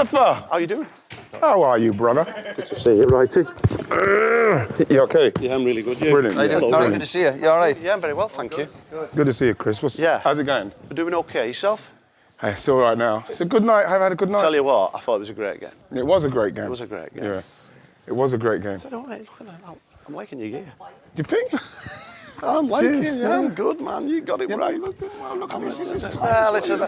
Christopher! How you doing? How are you, brother? Good to see you, righty. You okay? Yeah, I'm really good. You? Brilliant. How you doing? Yeah. All right, good to see you. You all right? Yeah, I'm very well, thank you. Good to see you, Chris. How's it going? We're doing okay. Yourself? Hey, it's all right now. It's a good night. I've had a good night. Tell you what, I thought it was a great game. It was a great game. It was a great game. Yeah. It was a great game. I don't know, look at that. I'm liking your gear. You think? I'm liking Cheers, it. yeah. Yeah, I'm good, man. You got it right. Look at this. This is Listen,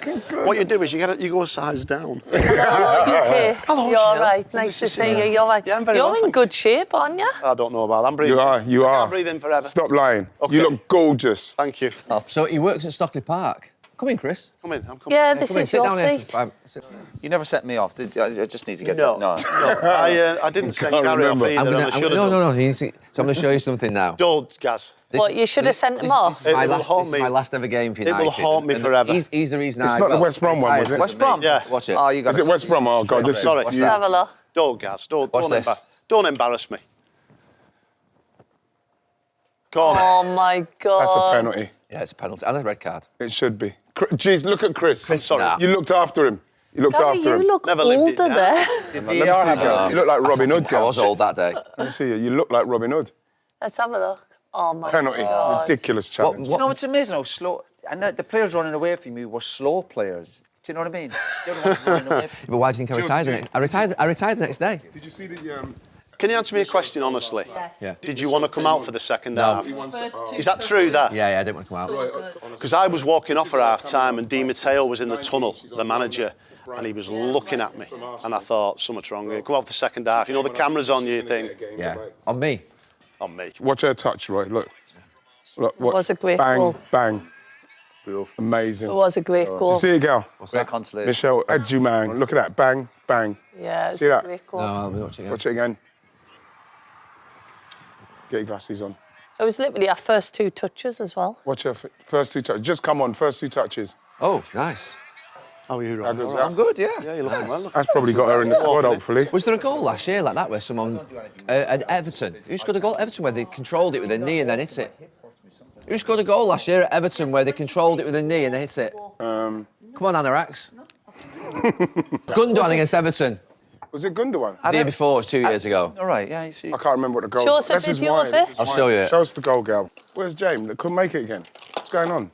what you do is you go a size down. Hello, Hello, you're all Jill. right. Nice to see you. You're right. Yeah, I'm very You're well, in thank good shape, aren't you? I don't know about that. I'm breathing. You I are. can't breathe in forever. Stop lying. Okay. You look gorgeous. Thank you. So he works at Stockley Park. Come in, Chris. Come in. I'm coming. Yeah, this Come in, is sit your down here. seat. You never set me off, did you? I just need to get No. that. I didn't send can't Gary off remember. either, and I should have done. No. You see, so I'm going to show you something now. Don't, Gaz. What, you should have sent him off? This is my It will last, haunt this is me. my last ever game for It United. will haunt me And forever. He's the reason It's I... not the West Brom one, was it? West Brom? Yes. Watch it. Oh, you got Is it West Brom? Oh, God, this Sorry. is... Let's have a look. Don't, Gaz. Don't Watch this. Don't embarrass me. Go on. Oh, my God. That's a penalty. Yeah, it's a penalty and a red card. It should be. Jeez, look at Chris. Sorry. Nah. You looked after him. You looked Gary, after you him. look Never lived it older down. there. Let me see you go. You look like Robin Hood. I girl. was old that day. Let me see you. You look like Robin Hood. Let's have a look. Oh, my Penalty. God. Ridiculous challenge. You know, it's amazing how slow. And the players running away from you were slow players. Do you know what I mean? They're the ones running away from But why do you think I retired? I retired the next day. Did you see the... Can you answer me a question honestly? Yeah. Did you want to come out for the second No. half? Is that true, that? Yeah, I didn't want to come out. Because I was walking off for half time and Di Matteo was in the tunnel, the manager, and he was looking at me. And I thought, something's wrong here. Come out for the second half. You know, the camera's on you, think. Yeah. On me. On me. Watch her touch, Roy. Look. Look. What? It was a great bang, goal. Bang. Amazing. It was a great Did goal. you see it, girl? Great consolation. Michelle, Edgy man. Look at that. Bang, bang. Yeah, it was See a that? great goal. No, I'll be watching it. Watch it again. Get your glasses on. It was literally our first two touches as well. Watch her first two touches. Just come on, first two touches. Oh, nice. How are you, How Rob? good's I'm that? good, yeah. Yeah, you're looking well. That's probably got her in the squad, hopefully. Was there a goal last year like that where someone at Everton? Who scored a goal at Everton where they controlled it with their knee and then hit it? Who scored a goal last year at Everton where they controlled it with their knee and they hit it? Come on, Anorax. Gundogan against Everton. Was it Gundogan? The year before, it was 2 years ago. All right, yeah, you see. I can't remember what the goal Show was. us a video of it. I'll show you it. Show us the goal, girl. Where's James? They couldn't make it again. What's going on?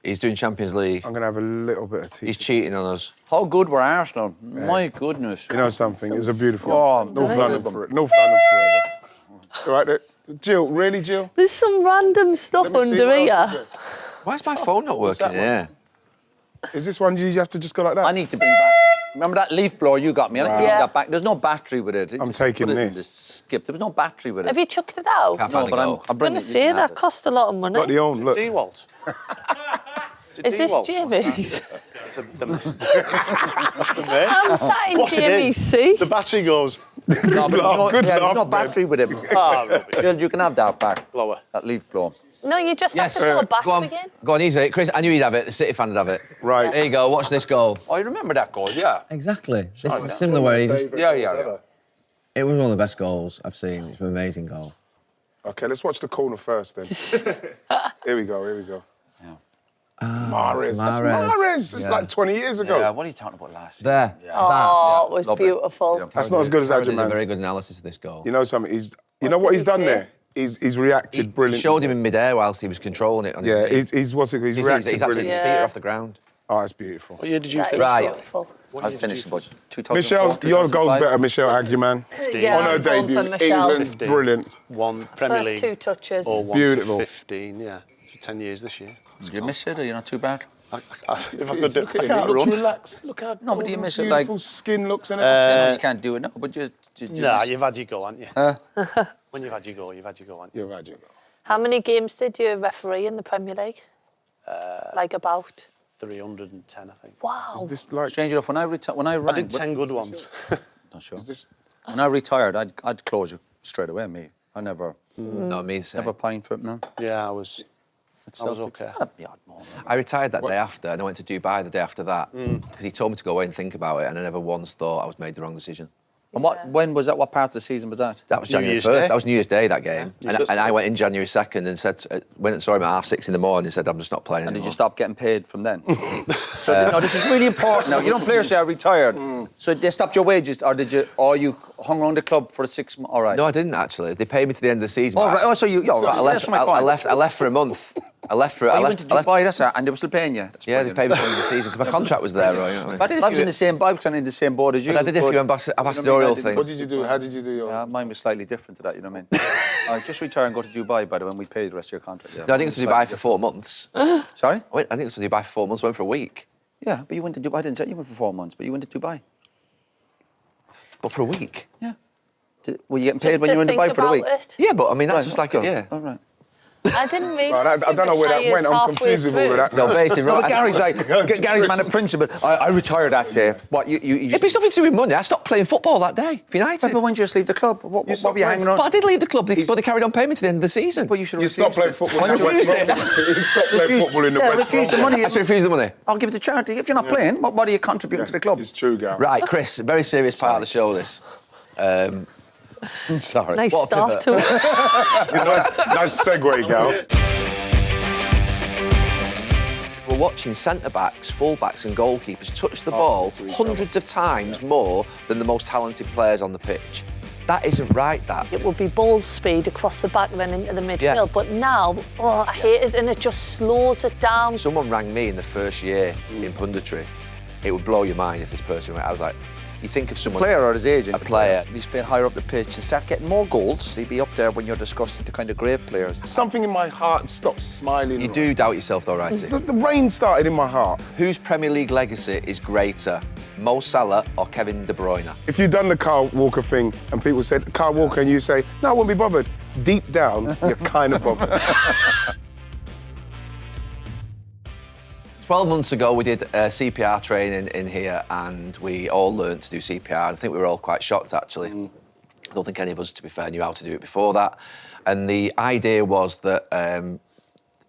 He's doing Champions League. I'm going to have a little bit of tea. He's cheating on us. How good were Arsenal? My goodness. You know something? It's a beautiful... Oh, North London forever. North London forever. All right, there. Jill, really, Jill? There's some random stuff Let me see under what here. else is it. Why is my phone not working here? Is this one you have to just go like that? I need to bring back... Remember that leaf blower you got me? I need to bring Yeah. that back. There's no battery with it. I'm Just taking put it in this. the skip. There was no battery with it. Have you chucked it out? Can't No, find but a I'm goal. I'm bringing going it. to You say can have that it. cost a lot of money. Got the own, look. Dewalt. Is this Jamie's? Mate. I'm sat in What it Jamie's is, seat. The battery goes. No, but Good there's laugh, no man. battery with it. Ah, rubbish. Jill, you can have that back. Blower. That leaf blower. No, you just Yes. have to go back Go on. again. Go on, easy. Chris, I knew he'd have it. The City fan would have it. Right. Here you go. Watch this goal. Oh, you remember that goal? Yeah. Exactly. This is similar where he just... Yeah. It was one of the best goals I've seen. It's an amazing goal. Okay, let's watch the corner first then. Here we go. Mahrez. That's Mahrez. Mahrez. It's Yeah. like 20 years ago. Yeah, what are you talking about last season? There. Oh, it was Love it. beautiful. Yeah. That's not as good as Karen did a Adjaman's. very good analysis of this goal. You know something? You know what he's done there? He's reacted He brilliantly. showed him in midair whilst he was controlling it. On his Yeah, knee. he's reacted He's actually, brilliantly. his feet are off the ground. Oh, that's beautiful. What year did you That is finish? Right. beautiful. I finished about 2004, Michelle, your goal's 2005. better, Michelle Adjaman. Yeah, On her I'm going debut, for Michelle. England, 15. brilliant. One Premier First League. two touches. Or one Beautiful. to 15, yeah. 10 years this year. Did you miss it or you're not too bad? If I could do Look I at him, he can't looks run. relaxed. Look how No, but you miss it like... beautiful skin looks and I everything. know you can't do it now, but just Nah, miss it. you've had your go, haven't you? When you've had your go, haven't you? You're right, you How many games did you referee in the Premier League? Like about? 310, I think. Wow. Is this like... Strange enough, when I I did 10 good ones. Not sure. Is this... When I retired, I'd close it straight away, me. I never No, me the same. pined for it, no. Yeah, I was okay. Had a yard moment. I retired that day after, and I went to Dubai the day after that because he told me to go away and think about it, and I never once thought I was made the wrong decision. And when was that? What part of the season was that? That was January Year's 1st. Day. That was New Year's Day, that game. And I went in January 2nd and said, went and saw him at 6:30 in the morning and said, I'm just not playing And anymore. did you stop getting paid from then? No, this is really important now. You know, players say, I retired. So they stopped your wages, or you hung around the club for 6 months? All right. No, I didn't actually. They paid me to the end of the season. Oh, right. Oh, so you... But I left. I left for a month. I left for. Oh, I you left. went to Dubai, that's it, and they were still paying you? That's Yeah, they brilliant. paid me for the end of the season because my contract was there. Right? You know what I mean? I was in the same boat, because I'm in the same boat as you. But I did a few ambassadorial things. What did you do? How did you do your... Yeah, mine was slightly different to that, you know what I mean? Just retire and go to Dubai, by the way, when we pay the rest of your contract. Yeah. No, I think it was to Dubai for 4 months. Sorry? I think it was to Dubai for 4 months. Went for a week. Yeah, but you went to Dubai. I didn't say you went for 4 months, but you went to Dubai. But for a week. Yeah. Were you getting paid when you were in Dubai for the week? Yeah, but I mean that's just Right, like okay. yeah. All right. I didn't mean. I don't know where that went. I'm confused with all of that. No, based in No, Rome. but Gary's like, Gary's man of principle. I retired that day. What, you It's nothing to do with money. I stopped playing football that day for United. But when did you just leave the club? What were you hanging around? But I did leave the club, but they carried on paying me to the end of the season. But you should You stopped playing football. Why in the don't you West refuse Brom. it? You stopped playing football in the West refuse the Brom. money. I should refuse the money. I'll give it to charity. If you're not playing, what are you contributing to the club? It's true, Gal. Right, Chris, very serious part of the show, this. Sorry. Nice What a start to it. Nice segue, Gal. We're watching centre-backs, full-backs and goalkeepers touch the ball to each hundreds of times more than the most talented players on the pitch. That isn't right, that. It would be ball speed across the back then into the midfield. Yeah. But now, I hate it, and it just slows it down. Someone rang me in the first year in punditry. It would blow your mind if this person went. I was like, you think of someone... Player or his agent? A player. He's playing higher up the pitch and start getting more goals. He'd be up there when you're discussing the kind of great players. Something in my heart stopped smiling. You do doubt yourself though, right? The rain started in my heart. Whose Premier League legacy is greater, Mo Salah or Kevin De Bruyne? If you've done the Kyle Walker thing and people said, Kyle Walker, and you say, no, I wouldn't be bothered. Deep down, you're kind of bothered. 12 months ago, we did CPR training in here and we all learned to do CPR. I think we were all quite shocked, actually. I don't think any of us, to be fair, knew how to do it before that. And the idea was that,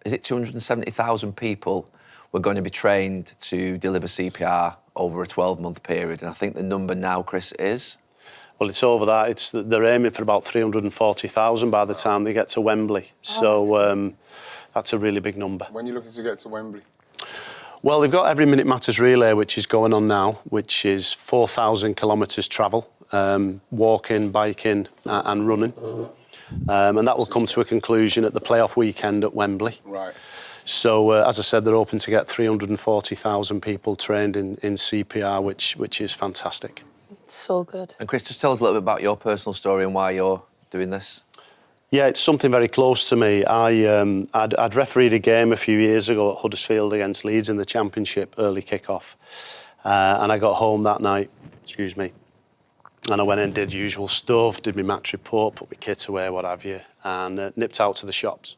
270,000 people were going to be trained to deliver CPR over a 12-month period. And I think the number now, Chris, is? Well, it's over that. They're aiming for about 340,000 by the time they get to Wembley. So that's a really big number. When you're looking to get to Wembley? Well, they've got Every Minute Matters relay, which is going on now, which is 4,000 kilometres travel, walking, biking and running. And that will come to a conclusion at the playoff weekend at Wembley. Right. So, as I said, they're hoping to get 340,000 people trained in CPR, which is fantastic. It's so good. And Chris, just tell us a little bit about your personal story and why you're doing this. Yeah, it's something very close to me. I'd refereed a game a few years ago at Huddersfield against Leeds in the Championship, early kick-off. And I got home that night, and I went in, did usual stuff, did my match report, put my kit away, what have you, and nipped out to the shops.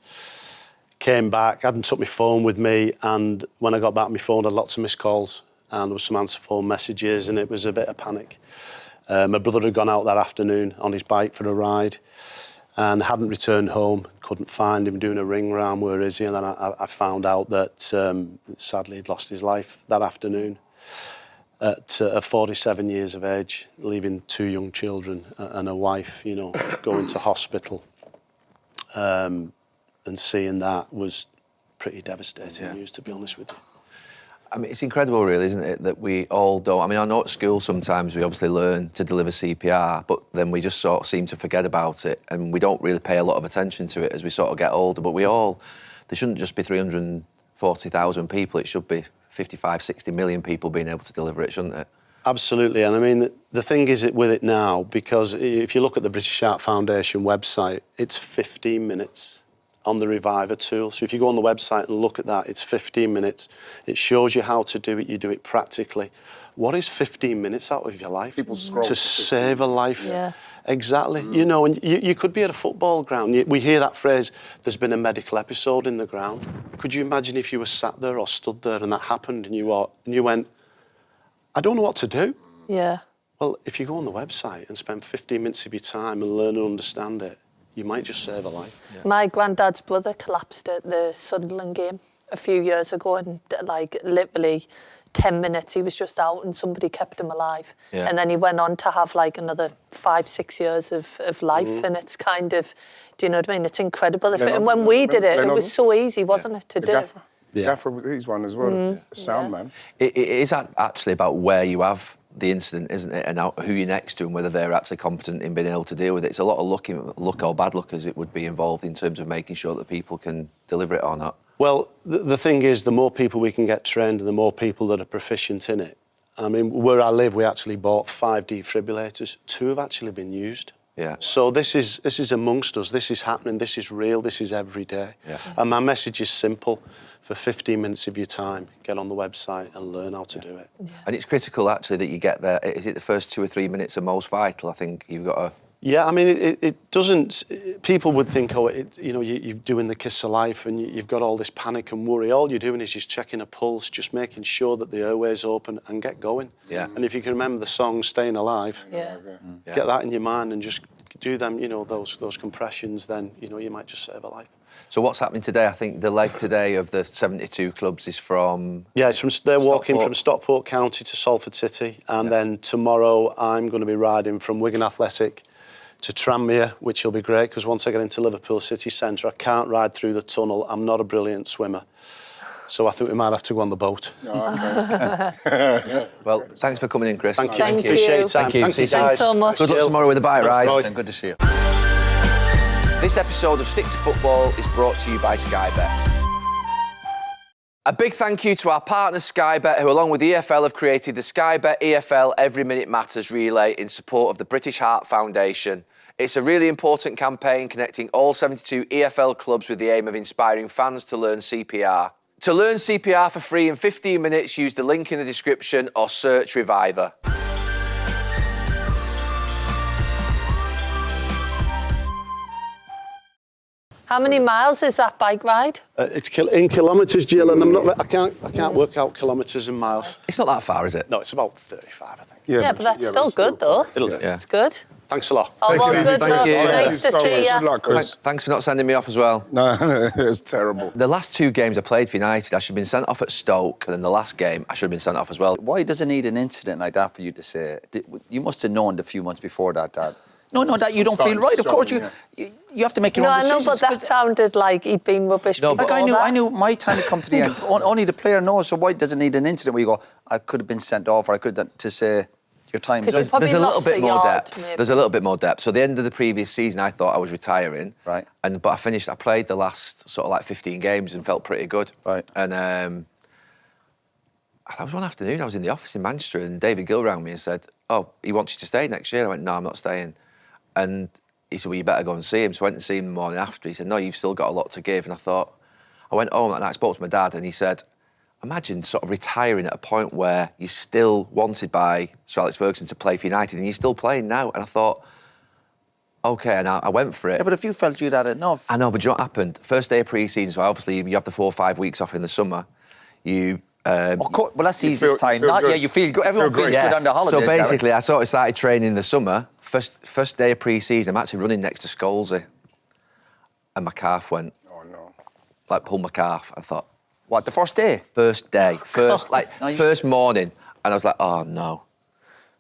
Came back, hadn't took my phone with me, and when I got back, my phone had lots of missed calls, and there was some answer phone messages, and it was a bit of panic. My brother had gone out that afternoon on his bike for a ride, and hadn't returned home, couldn't find him, doing a ring round, where is he? And then I found out that sadly he'd lost his life that afternoon at 47 years of age, leaving 2 young children and a wife, going to hospital. And seeing that was pretty devastating news, to be honest with you. I mean, it's incredible, really, isn't it, that we all don't... I mean, I know at school sometimes we obviously learn to deliver CPR, but then we just sort of seem to forget about it and we don't really pay a lot of attention to it as we sort of get older. But there shouldn't just be 340,000 people, it should be 55, 60 million people being able to deliver it, shouldn't it? Absolutely, and I mean, the thing is with it now, because if you look at the British Heart Foundation website, it's 15 minutes on the Reviver tool. So if you go on the website and look at that, it's 15 minutes. It shows you how to do it, you do it practically. What is 15 minutes out of your life? People scroll to save a life. Yeah. Exactly. And you could be at a football ground. We hear that phrase, there's been a medical episode in the ground. Could you imagine if you were sat there or stood there and that happened and you went, I don't know what to do? Yeah. Well, if you go on the website and spend 15 minutes of your time and learn and understand it, you might just save a life. Yeah. My granddad's brother collapsed at the Sunderland game a few years ago and, literally 10 minutes he was just out and somebody kept him alive. Yeah. And then he went on to have like another 5-6 years of life. And it's kind of, do you know what I mean? It's incredible. And when we did it, it was so easy, wasn't it, to do? Gaffer. Gaffer, he's one as well. Sound man. It is actually about where you have the incident, isn't it? And who you're next to and whether they're actually competent in being able to deal with it. It's a lot of luck or bad luck as it would be involved in terms of making sure that people can deliver it or not. Well, the thing is, the more people we can get trained and the more people that are proficient in it. I mean, where I live, we actually bought 5 defibrillators. 2 have actually been used. Yeah. So this is amongst us. This is happening. This is real. This is every day. Yeah. And my message is simple. For 15 minutes of your time, get on the website and learn how to do it. Yeah. And it's critical, actually, that you get there. Is it the first 2 or 3 minutes are most vital? I think you've got to... Yeah, I mean, it doesn't... People would think, you're doing the kiss of life and you've got all this panic and worry. All you're doing is just checking a pulse, just making sure that the airway's open and get going. Yeah. And if you can remember the song Staying Alive, Yeah. get that in your mind and just do them, those compressions, then, you might just save a life. So what's happening today? I think the leg today of the 72 clubs is from... Yeah, they're walking from Stockport County to Salford City, and then tomorrow I'm going to be riding from Wigan Athletic to Tranmere, which will be great, because once I get into Liverpool city centre, I can't ride through the tunnel. I'm not a brilliant swimmer. So I think we might have to go on the boat. Oh, okay. Well, thanks for coming in, Chris. Thank you. Thank you. Appreciate your time. Thank you. Thank you, See you Thanks so much. Good luck tomorrow with the bike ride. Roy. And good to see you. This episode of Stick to Football is brought to you by Sky Bet. A big thank you to our partner Sky Bet, who along with the EFL have created the Sky Bet EFL Every Minute Matters relay in support of the British Heart Foundation. It's a really important campaign connecting all 72 EFL clubs with the aim of inspiring fans to learn CPR. To learn CPR for free in 15 minutes, use the link in the description or search Reviver. How many miles is that bike ride? It's in kilometres, Jill, and I can't work out kilometres and miles. It's not that far, is it? No, it's about 35, I think. Yeah, but that's still good, though. It'll do. Yeah. It's good. Thanks a lot. Oh, well, it easy. good Thank luck. you. Nice to so see much. Good you. luck, Chris. Thanks for not sending me off as well. No, it was terrible. The last 2 games I played for United, I should have been sent off at Stoke, and then the last game, I should have been sent off as well. Why does it need an incident like that for you to say? You must have known a few months before that, Dad. No, that you don't feel right. Of course, you have to make your No, own I know, decisions. but that sounded like he'd been rubbish. No, before but I knew my time had come to the end. Only the player knows. So why does it need an incident where you go, I could have been sent off, or I could have to say your time? Because There's a little lost bit the more yard, depth. maybe. There's a little bit more depth. So the end of the previous season, I thought I was retiring. Right. But I played the last sort of like 15 games and felt pretty good. Right. And that was one afternoon. I was in the office in Manchester, and David Gill rang me and said, "Oh, he wants you to stay next year." I went, "No, I'm not staying." And he said, "Well, you better go and see him." So I went and see him the morning after. He said, "No, you've still got a lot to give." And I went home and I spoke to my dad, and he said, imagine sort of retiring at a point where you're still wanted by Sir Alex Ferguson to play for United and you're still playing now. And I thought, OK, and I went for it. Yeah, but if you felt you'd had enough... I know, but do you know what happened? First day of pre-season, so obviously you have the 4 or 5 weeks off in the summer. Of course, well, that's the easiest time. feel good. You feel good. Everyone feels good on the holidays. So basically, Gareth. I sort of started training in the summer. First day of pre-season, I'm actually running next to Scholesy. And my calf went... Oh, no. Like, pulled my calf. I thought... What, the first day? First day. First morning. And I was like, oh, no.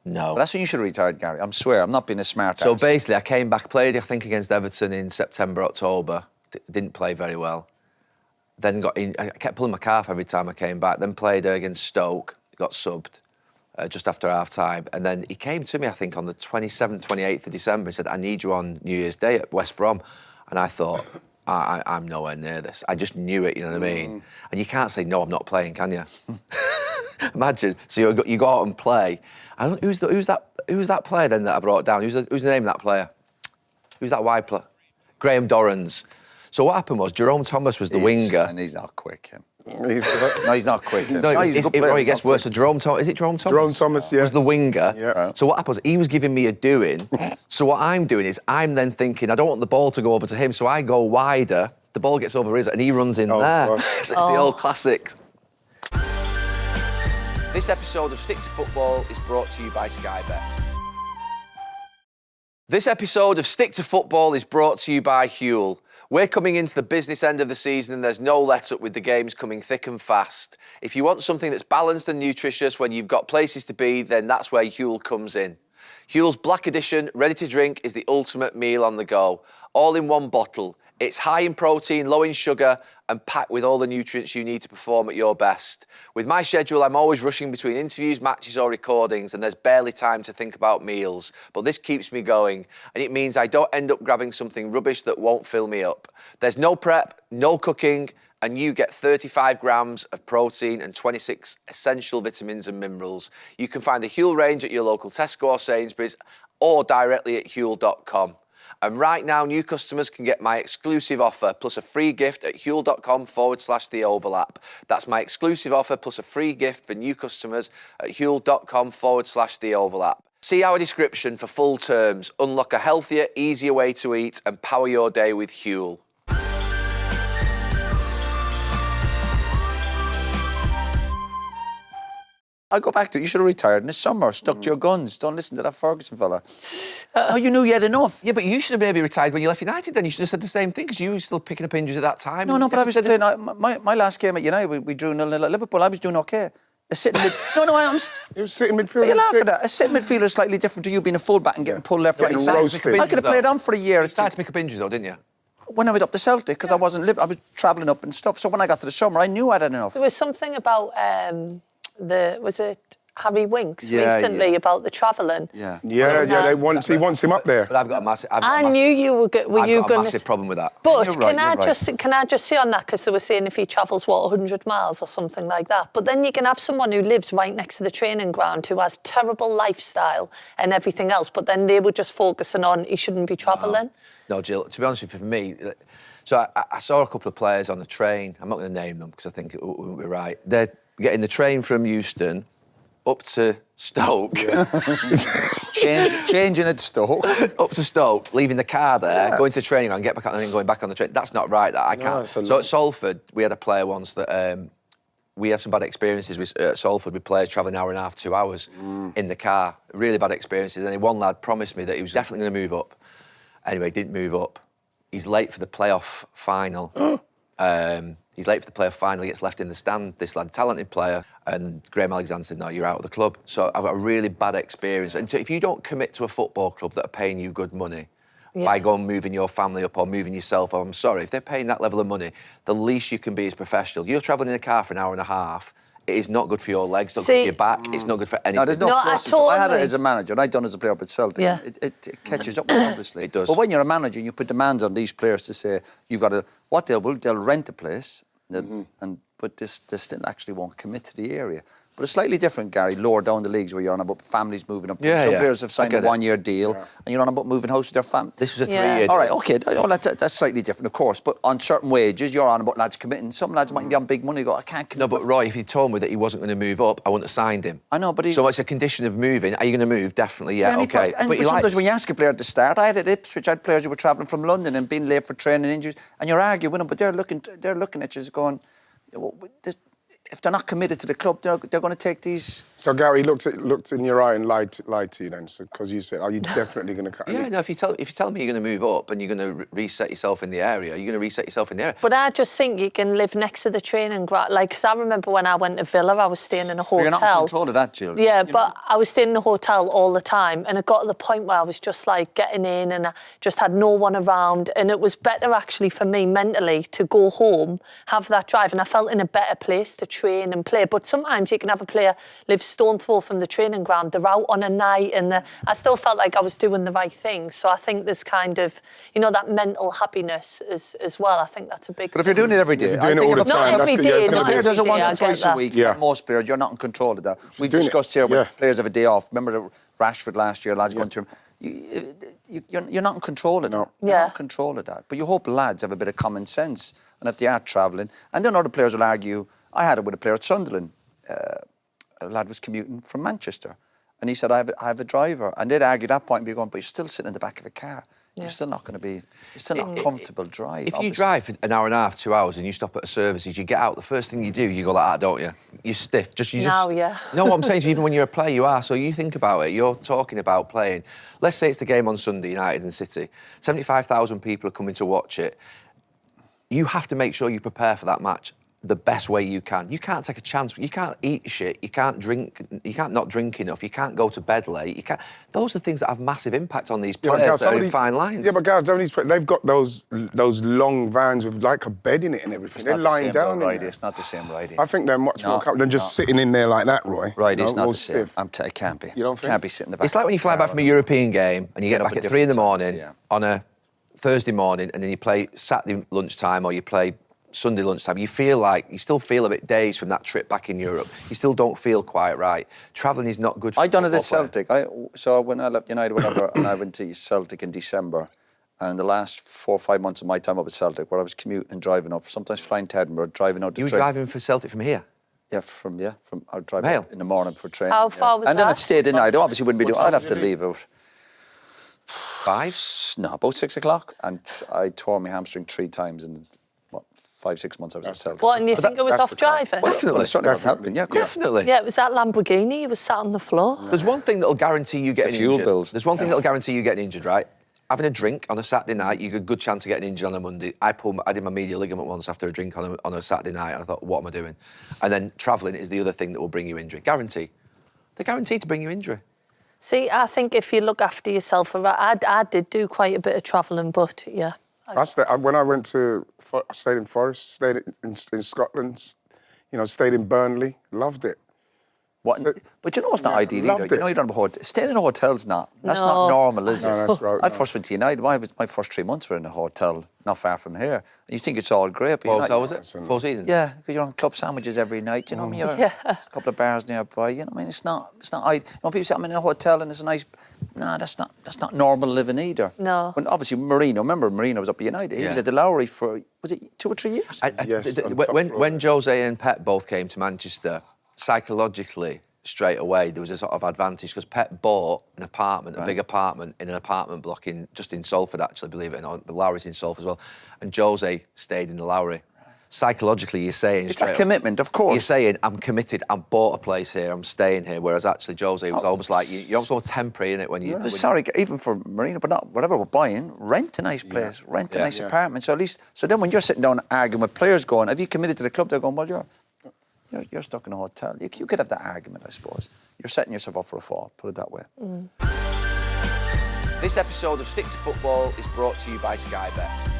No. Well, that's when you should have retired, Gary. I swear, I'm not being a smart So ass. basically, I came back, played, I think, against Everton in September, October. Didn't play very well. Then I kept pulling my calf every time I came back. Then played against Stoke, got subbed just after half-time. And then he came to me, I think, on the 27th, 28th of December and said, I need you on New Year's Day at West Brom. And I thought, I'm nowhere near this. I just knew it, you know what I mean? And you can't say, no, I'm not playing, can you? Imagine. So you go out and play. Who's that player then that I brought down? Who's the name of that player? Who's that wide player? Graham Dorrans. So what happened was Jerome Thomas was the winger. And he's not quick, him. No, No, he's not quick. No, he's a good player. it gets worse. So Jerome Thomas, is it Jerome Thomas? Jerome Thomas, yeah. Was the winger. Yeah. So what happened was he was giving me a doing. So what I'm doing is I'm then thinking I don't want the ball to go over to him, so I go wider. The ball gets over his and he runs in there. gosh. So it's the old classic. This episode of Stick to Football is brought to you by Sky Bet. This episode of Stick to Football is brought to you by Huel. We're coming into the business end of the season and there's no let-up with the games coming thick and fast. If you want something that's balanced and nutritious when you've got places to be, then that's where Huel comes in. Huel's Black Edition, ready to drink, is the ultimate meal on the go. All in one bottle. It's high in protein, low in sugar, and packed with all the nutrients you need to perform at your best. With my schedule, I'm always rushing between interviews, matches or recordings, and there's barely time to think about meals. But this keeps me going, and it means I don't end up grabbing something rubbish that won't fill me up. There's no prep, no cooking, and you get 35 grams of protein and 26 essential vitamins and minerals. You can find the Huel range at your local Tesco or Sainsbury's, or directly at huel.com. And right now, new customers can get my exclusive offer plus a free gift at huel.com/the overlap. That's my exclusive offer plus a free gift for new customers at huel.com/the overlap. See our description for full terms. Unlock a healthier, easier way to eat and power your day with Huel. I'll go back to it. You should have retired in the summer, stuck to your guns. Don't listen to that Ferguson fella. No, you knew you had enough. Yeah, but you should have maybe retired when you left United then. You should have said the same thing because you were still picking up injuries at that time. No, but I was playing... My last game at United, we drew 0-0 at Liverpool. I was doing OK. A sitting mid... I'm... He was sitting midfield. You laugh at that. A sitting midfielder is slightly different to you being a fullback and getting pulled left, right and centre. I could have played on for a year. You started to pick up injuries though, didn't you? When I went up to Celtic, because I wasn't living... I was travelling up and stuff. So when I got to the summer, I knew I had enough. There was something about was it Harry Winks recently about the travelling? He wants him up there. But I've got a massive... I knew you were going to... I've got a massive problem with that. But can I just say on that, because they were saying if he travels, 100 miles or something like that. But then you can have someone who lives right next to the training ground who has terrible lifestyle and everything else, but then they were just focusing on he shouldn't be travelling. No, Jill, to be honest with you, for me... So I saw a couple of players on the train. I'm not going to name them because I think it wouldn't be right. They're getting the train from Euston up to Stoke. Changing at Stoke. Up to Stoke, leaving the car there, going to the training ground, get back out and then going back on the train. That's not right, that. I can't. So at Salford, we had a player once that... we had some bad experiences at Salford with players travelling an hour and a half, 2 hours in the car. Really bad experiences. And then one lad promised me that he was definitely going to move up. Anyway, he didn't move up. He's late for the playoff final. He's late for the playoff final. He gets left in the stand, this lad, talented player. And Graham Alexander said, no, you're out of the club. So I've got a really bad experience. And so if you don't commit to a football club that are paying you good money by going moving your family up or moving yourself up, I'm sorry, if they're paying that level of money, the least you can be is professional. You're travelling in a car for an hour and a half. It is not good for your legs, not good for your back. It's not good for anything. No, there's no process. I had it as a manager, and I'd done as a player up at Celtic. Yeah. It catches up, obviously. It does. But when you're a manager, you put demands on these players to say, you've got to... What they'll do, they'll rent a place, but this actually won't commit to the area. But it's slightly different, Gary, lower down the leagues where you're on about families moving up. Some players have signed a one-year deal, and you're on about moving house with their family. This was a 3-year deal. All right, OK, that's slightly different, of course. But on certain wages, you're on about lads committing. Some lads might be on big money, go, I can't commit. No, but Roy, if he told me that he wasn't going to move up, I wouldn't have signed him. I know, but So it's a condition of moving. Are you going to move? Definitely, yeah, OK. But sometimes when you ask a player at the start, I had at Ipswich, I had players who were travelling from London and being late for training, injuries, and you're arguing with them, but they're looking at you going, if they're not committed to the club, they're going to take these... So Gary looked in your eye and lied to you then, because you said, "Are you definitely going to cut?" Yeah, no. If you tell me you're going to move up and you're going to reset yourself in the area, you're going to reset yourself in the area. But I just think you can live next to the training ground. Like, because I remember when I went to Villa, I was staying in a hotel. You're not in control of that, Jill. Yeah, but I was staying in a hotel all the time, and it got to the point where I was just like getting in, and I just had no one around, and it was better actually for me mentally to go home, have that drive, and I felt in a better place to train and play. But sometimes you can have a player live stone's throw from the training ground, they're out on a night, and I still felt like I was doing the right thing. So I think there's kind of, that mental happiness as well. I think that's a big thing. But if you're doing it every day... If you're doing it all the time, not every day, not there's a once or twice a week. Yeah. Most players, you're not in control of that. We discussed here when players have a day off. Remember Rashford last year, lads going through him. You're not in control of that. You're not in control of that. But you hope lads have a bit of common sense. And if they are travelling... And then other players will argue... I had it with a player at Sunderland. A lad was commuting from Manchester, and he said, I have a driver. And they'd argue that point and be going, but you're still sitting in the back of a car. Yeah. You're still not going to be... It's still not a comfortable drive. If you drive for an hour and a half, 2 hours, and you stop at a services, you get out, the first thing you do, you go like that, don't you? You're stiff. No, what I'm saying is, even when you're a player, you are. So you think about it. You're talking about playing. Let's say it's the game on Sunday, United and City. 75,000 people are coming to watch it. you have to make sure you prepare for that match the best way you can. You can't take a chance. You can't eat shit. You can't drink. You can't not drink enough. You can't go to bed late. You can't. Those are things that have massive impact on these players that are in fine lines. Yeah, but guys, they've got those long vans with like a bed in it and everything. They're lying down in there. It's not the same, Righty. I think they're much more comfortable than just sitting in there like that, Roy. Righty, it's not the same. It can't be. You don't think? Can't be sitting in the back. It's like when you fly back from a European game and you get back at 3 in the morning yeah. on a Thursday morning, and then you play Saturday lunchtime or you play Sunday lunchtime. You still feel a bit dazed from that trip back in Europe. You still don't feel quite right. Travelling is not good for I done it at football Celtic. So when I left United, and I went to Celtic in December, and the last 4 or 5 months of my time up at Celtic, where I was commuting and driving up, sometimes flying to Edinburgh, driving out to You were driving for Celtic from here? Yeah, I'd drive Mail? up in the morning for training. How far was that? And then I'd stayed in. I obviously wouldn't be doing. I'd have to leave out 5? No, about 6 o'clock, and I tore my hamstring 3 times in 5, 6 months I was at Celtic. What, and you think it was off driving? Definitely. Well, it certainly wasn't helping. Yeah, Definitely. Yeah, it was that Lamborghini. You were sat on the floor. There's one thing that'll guarantee you getting fuel injured. bills. There's one thing that'll guarantee you getting injured, right? Having a drink on a Saturday night, you got a good chance of getting injured on a Monday. I did my medial ligament once after a drink on a Saturday night, and I thought, what am I doing? And then travelling is the other thing that will bring you injury. Guarantee. They're guaranteed to bring you injury. See, I think if you look after yourself, I did do quite a bit of travelling, but yeah. When I went to, I stayed in Forest, stayed in Scotland, stayed in Burnley, loved it. But you know what's not ideal either? It. You know you don't have a hotel. Staying in a hotel's not. That's No. not normal, is it? No, that's right. I first went to United. My first 3 months were in a hotel not far from here. And you think it's all great. But So was it? 4 seasons? Yeah, because you're on club sandwiches every night. You know what I mean? You're a couple of bars nearby. You know what I mean? It's not. People say I'm in a hotel and it's a nice. No, that's not normal living either. No. When obviously Marino was up at United. He was at the Lowry for, was it 2 or 3 years? Yes, when Jose and Pep both came to Manchester, psychologically, straight away, there was a sort of advantage because Pep bought an apartment, a big apartment in an apartment block just in Salford, actually, believe it or not. The Lowry's in Salford as well. And Jose stayed in the Lowry. Psychologically, you're saying... It's a commitment, of course. You're saying, I'm committed, I bought a place here, I'm staying here, whereas actually Jose was almost like, you're almost more temporary, innit, when you... Sorry, even for Marino, but not whatever we're buying, rent a nice place, rent a nice apartment. So at least, then when you're sitting down arguing with players going, have you committed to the club? They're going, well, you're stuck in a hotel. You could have that argument, I suppose. You're setting yourself up for a fall, put it that way. This episode of Stick to Football is brought to you by Sky Bet.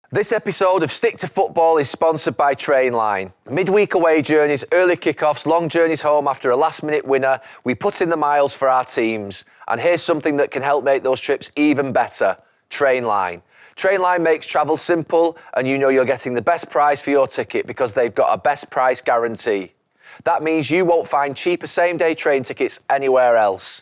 This episode of Stick to Football is sponsored by Trainline. Midweek away journeys, early kickoffs, long journeys home after a last-minute winner. We put in the miles for our teams. And here's something that can help make those trips even better. Trainline. Trainline makes travel simple, and you know you're getting the best price for your ticket because they've got a best price guarantee. That means you won't find cheaper same-day train tickets anywhere else.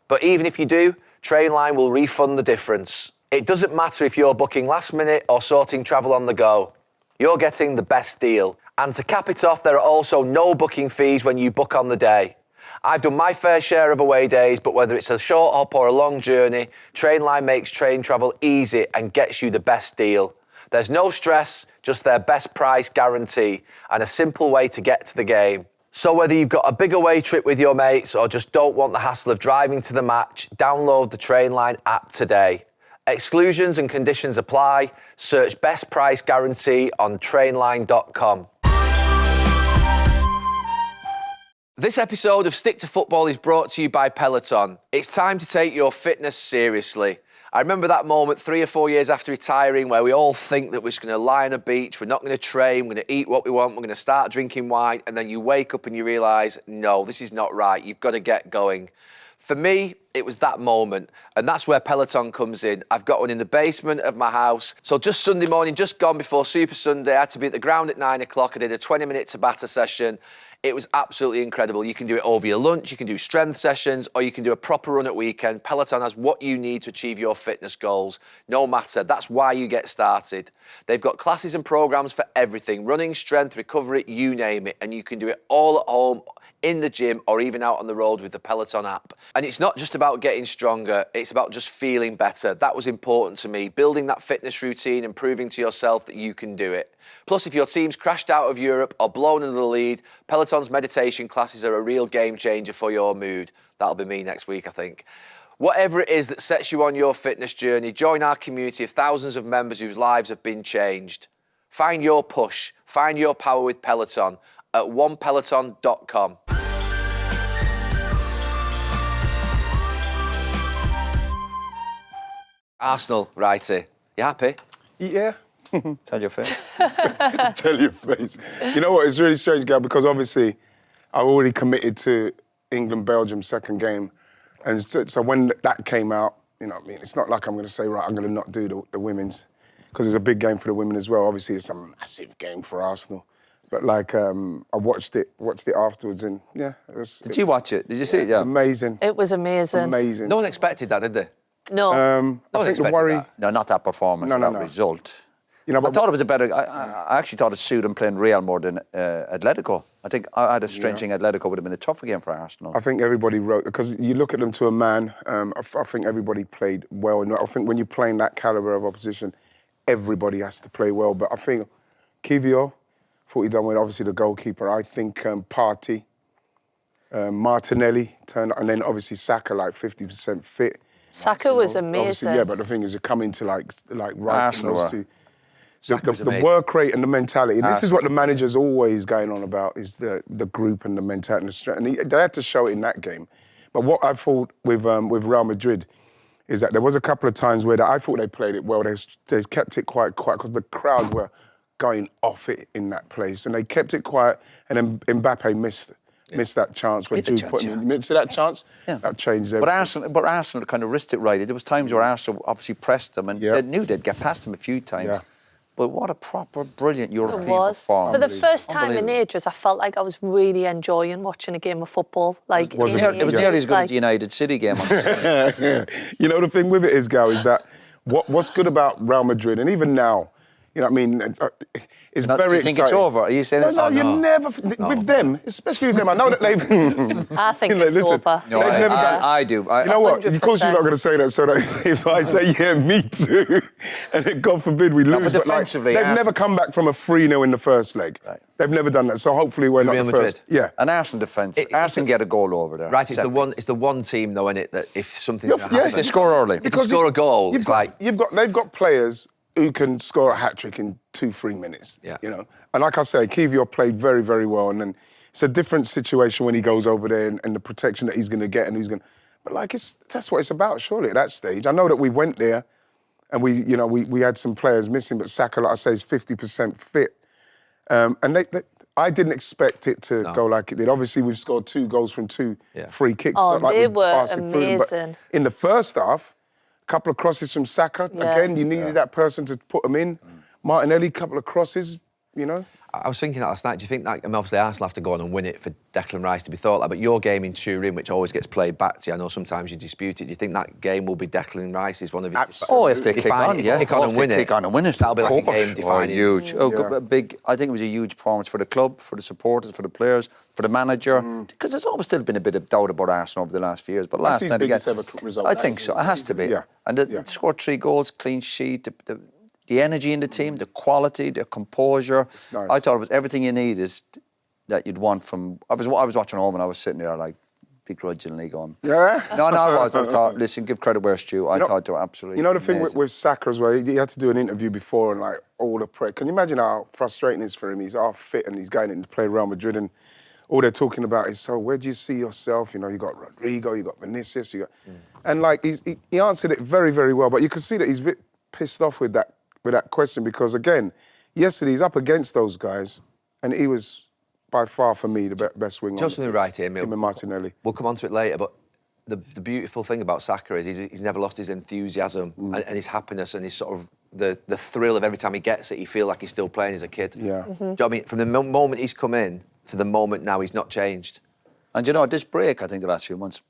But even if you do, Trainline will refund the difference. It doesn't matter if you're booking last minute or sorting travel on the go. You're getting the best deal. And to cap it off, there are also no booking fees when you book on the day. I've done my fair share of away days, but whether it's a short hop or a long journey, Trainline makes train travel easy and gets you the best deal. There's no stress, just their best price guarantee and a simple way to get to the game. So whether you've got a big away trip with your mates or just don't want the hassle of driving to the match, download the Trainline app today. Exclusions and conditions apply. Search best price guarantee on trainline.com. This episode of Stick to Football is brought to you by Peloton. It's time to take your fitness seriously. I remember that moment 3 or 4 years after retiring where we all think that we're just going to lie on a beach, we're not going to train, we're going to eat what we want, we're going to start drinking wine, and then you wake up and you realise, no, this is not right, you've got to get going. For me, it was that moment, and that's where Peloton comes in. I've got one in the basement of my house. So just Sunday morning, just gone before Super Sunday, I had to be at the ground at 9 o'clock. I did a 20-minute Tabata session. It was absolutely incredible. You can do it over your lunch, you can do strength sessions, or you can do a proper run at weekend. Peloton has what you need to achieve your fitness goals, no matter. That's why you get started. They've got classes and programs for everything, running, strength, recovery, you name it, and you can do it all at home, in the gym, or even out on the road with the Peloton app. And it's not just about getting stronger, it's about just feeling better. That was important to me, building that fitness routine and proving to yourself that you can do it. Plus, if your team's crashed out of Europe or blown into the lead, Peloton's meditation classes are a real game changer for your mood. That'll be me next week, I think. Whatever it is that sets you on your fitness journey, join our community of thousands of members whose lives have been changed. Find your push, find your power with Peloton at onepeloton.com. Arsenal, righty. You happy? Yeah. Tell your face. Tell your face. You know what? It's really strange, Gab, because obviously I already committed to England-Belgium second game. And so when that came out, you know what I mean? It's not like I'm going to say, right, I'm going to not do the women's, because it's a big game for the women as well. Obviously, it's a massive game for Arsenal. But like, I watched it afterwards, and yeah, it was. Did you watch it? Did you see it? Yeah. Amazing. It was amazing. Amazing. No one expected that, did they? No. No I one think the expected worry. that. No, not that performance, No, that no. result. You know, I thought it was a better. I actually thought it suited them playing Real more than Atletico. I think I had a strange thing. Atletico would have been a tougher game for Arsenal. I think everybody wrote, because you look at them to a man. I think everybody played well, and I think when you're playing that caliber of opposition, everybody has to play well. But I think Kivio, thought he done well. Obviously the goalkeeper. I think Partey, Martinelli turned, and then obviously Saka, like 50% fit. Saka was amazing. Obviously, yeah, but the thing is, you come into like Rice Arsenal and those two. was The amazing. work rate and the mentality. And this is what the manager's always going on about, is the group and the mentality and the strength. And they had to show it in that game. But what I thought with Real Madrid is that there was a couple of times where I thought they played it well. They kept it quite quiet, because the crowd were going off it in that place. And they kept it quiet, and then Mbappe missed that chance where Jude put him. You see that chance? Yeah. That changed everything. But Arsenal kind of risked it right. There was times where Arsenal obviously pressed them, and they knew they'd get past them a few times. Yeah. But what a proper, brilliant European It was. performance. For the first time in ages, I felt like I was really enjoying watching a game of football. Like, It was nearly as good as the United City game. You know, the thing with it is, Gal, is that what's good about Real Madrid, and even now, you know what I mean, it's very exciting. Do you think it's over? Are you saying it's over? No, you never, with them, especially with them, I know that they've... I think it's over. No, they've never done... I do. You know what? 100%. Of course you're not going to say that, so that if I say, yeah, me too, and then, God forbid we lose, but defensively, they've never come back from a 3-0 in the first leg. Right. They've never done that, so hopefully we're not Real the Madrid. first. Yeah. And Arsenal defence. Arsenal get a goal over there. Right, it's the one team, though, innit, that if something's going to Yeah. happen... They score early. If you score a goal, it's like... They've got players who can score a hat-trick in 2-3 minutes, you know. And like I say, Kivio played very, very well, and then it's a different situation when he goes over there and the protection that he's going to get and who's going to... But, like, that's what it's about, surely, at that stage. I know that we went there and we had some players missing, but Saka, like I say, is 50% fit. And I didn't expect it to go like it did. Obviously, we've scored 2 goals from 2 free kicks. Oh, like they we were passed it through them. amazing. But in the first half, couple of crosses from Saka. Again, you needed that person to put them in. Martinelli, couple of crosses, you know. I was thinking that last night. Do you think that, I mean, obviously Arsenal have to go on and win it for Declan Rice to be thought like, but your game in Turin, which always gets played back to you, I know sometimes you dispute it, do you think that game will be Declan Rice's one of his... Oh, if they kick on, yeah. Kick on and win it. Kick on and win it. That'll be like a game defining. Huge. Big. I think it was a huge performance for the club, for the supporters, for the players, for the manager. Because there's always still been a bit of doubt about Arsenal over the last few years. But last night again, ever result. I think so. It has to be. Yeah. And they scored 3 goals, clean sheet. The energy in the team, the quality, the composure. It's nice. I thought it was everything you needed that you'd want from... I was watching home and I was sitting there like begrudgingly going... Yeah? No, I was. I thought, listen, give credit where it's due. I thought they were absolutely You know the thing amazing. with Saka as well, he had to do an interview before and like all the press. Can you imagine how frustrating it is for him? He's half fit and he's going in to play Real Madrid and all they're talking about is, so where do you see yourself? You know, you got Rodrigo, you got Vinicius, you got... And like, he answered it very, very well, but you can see that he's a bit pissed off with that question because, again, yesterday he's up against those guys and he was, by far, for me, the best winger. Just something right here, Emil. Him and Martinelli. We'll come on to it later, but the beautiful thing about Saka is he's never lost his enthusiasm and his happiness and his sort of the thrill of every time he gets it, you feel like he's still playing as a kid. Yeah. Do you know what I mean? From the moment he's come in to the moment now, he's not changed. And you know, this break, I think the last few months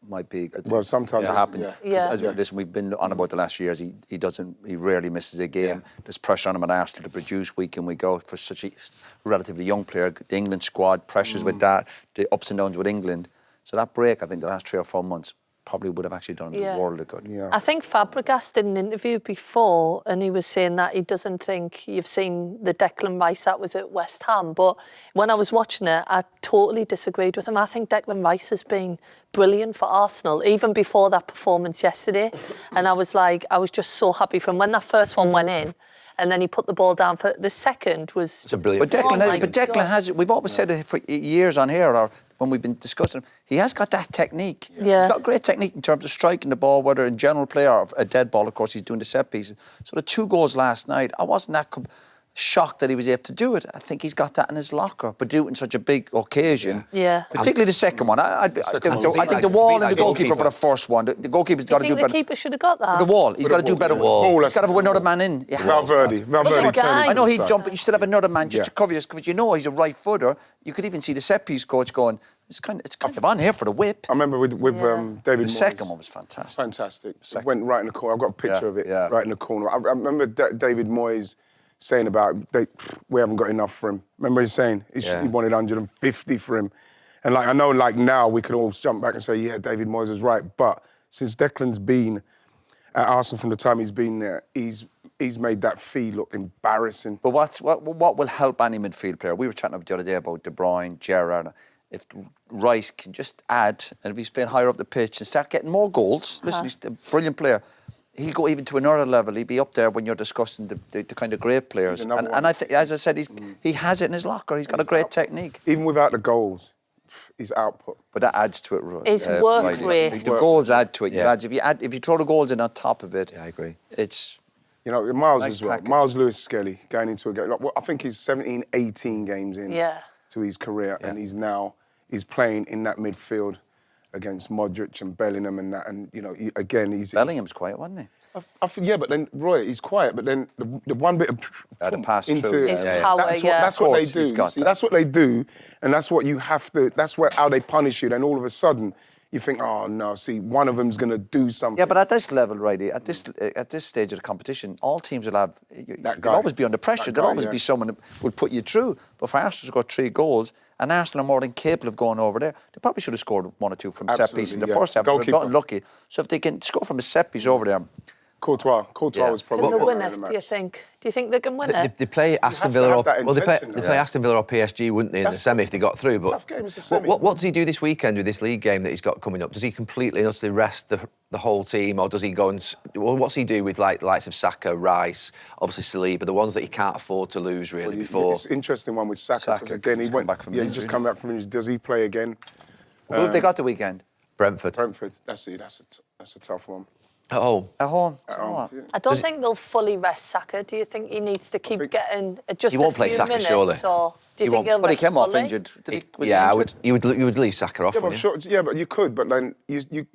might be... Well, sometimes it happened. Yeah. Listen, we've been on about the last few years. He rarely misses a game. There's pressure on him at Arsenal to produce week in, week out for such a relatively young player. The England squad, pressures with that, the ups and downs with England. So that break, I think the last 3 or 4 months, probably would have actually done him the world of good. Yeah. I think Fabregas did an interview before and he was saying that he doesn't think you've seen the Declan Rice that was at West Ham. But when I was watching it, I totally disagreed with him. I think Declan Rice has been brilliant for Arsenal, even before that performance yesterday. And I was just so happy from when that first one went in. And then he put the ball down for the second was... It's a brilliant... But Declan has... We've always said it for years on here, or when we've been discussing him, he has got that technique. Yeah. He's got great technique in terms of striking the ball, whether in general play or a dead ball. Of course, he's doing the set pieces. So the 2 goals last night, I wasn't that shocked that he was able to do it. I think he's got that in his locker, but do it in such a big occasion. Yeah. Particularly the second one. I think the wall and the goalkeeper for the first one. The goalkeeper's got to do better. The keeper should have got that. The wall. He's got to do better. He's got to have another man in. Valverde I know he's jumping. You still have another man just to cover you, because you know he's a right footer. You could even see the set piece coach going, it's kind of on here for the whip. I remember with David Moyes. The second one was fantastic. Fantastic. It went right in the corner. I've got a picture of it right in the corner. I remember David Moyes saying about we haven't got enough for him. Remember he's saying he wanted 150 for him. And I know now we can all jump back and say, yeah, David Moyes was right. But since Declan's been at Arsenal from the time he's been there, he's made that fee look embarrassing. But what will help any midfield player? We were chatting about the other day about De Bruyne, Gerrard. If Rice can just add, and if he's playing higher up the pitch and start getting more goals, listen, he's a brilliant player. He'll go even to another level. He'll be up there when you're discussing the kind of great players. And I think, as I said, he has it in his locker. He's got a great technique. Even without the goals, his output. But that adds to it, right? His work rate. The goals add to it. Yeah. If you throw the goals in on top of it, I agree. It's... You know, Miles nice as well. package. Miles Lewis-Skelly going into a game. I think he's 17, 18 games in to his career, and he's playing in that midfield against Modric and Bellingham and that. And, you know, Bellingham's quiet, wasn't he? Yeah, but then, Roy, he's quiet, but then the one bit of... the pass into through. His power, that's what they do. You see, that's what they do, and that's what you have to... That's how they punish you. Then all of a sudden, you think, oh, no, see, one of them's going to do something. Yeah, but at this level, Righty, at this stage of the competition, all teams will have... You'll always be under pressure. There'll always be someone that will put you through. But for Arsenal to score 3 goals, and Arsenal are more than capable of going over there, they probably should have scored 1 or 2 from set piece in the first half. They've gotten lucky. So if they can score from a set piece over there... Courtois was probably... Can they win it, do you think? Do you think they can win it? They play Aston Villa or... Well, they play Aston Villa or PSG, wouldn't they, in the semi if they got through? But tough game, it's a semi. What does he do this weekend with this league game that he's got coming up? Does he completely and utterly rest the whole team, or does he go and... What's he do with the likes of Saka, Rice, obviously Saliba, the ones that he can't afford to lose, really, before... It's an interesting one with Saka, because again, he went back from injury. He's just come back from injury. Does he play again? Who have they got the weekend? Brentford. That's a tough one. At home. At home. I don't think they'll fully rest Saka. Do you think he needs to keep getting just he won't play a few Saka, minutes? Surely. Or do you think he'll But he rest came off fully? injured. You would leave Saka off, wouldn't you? Yeah, but you could. But then you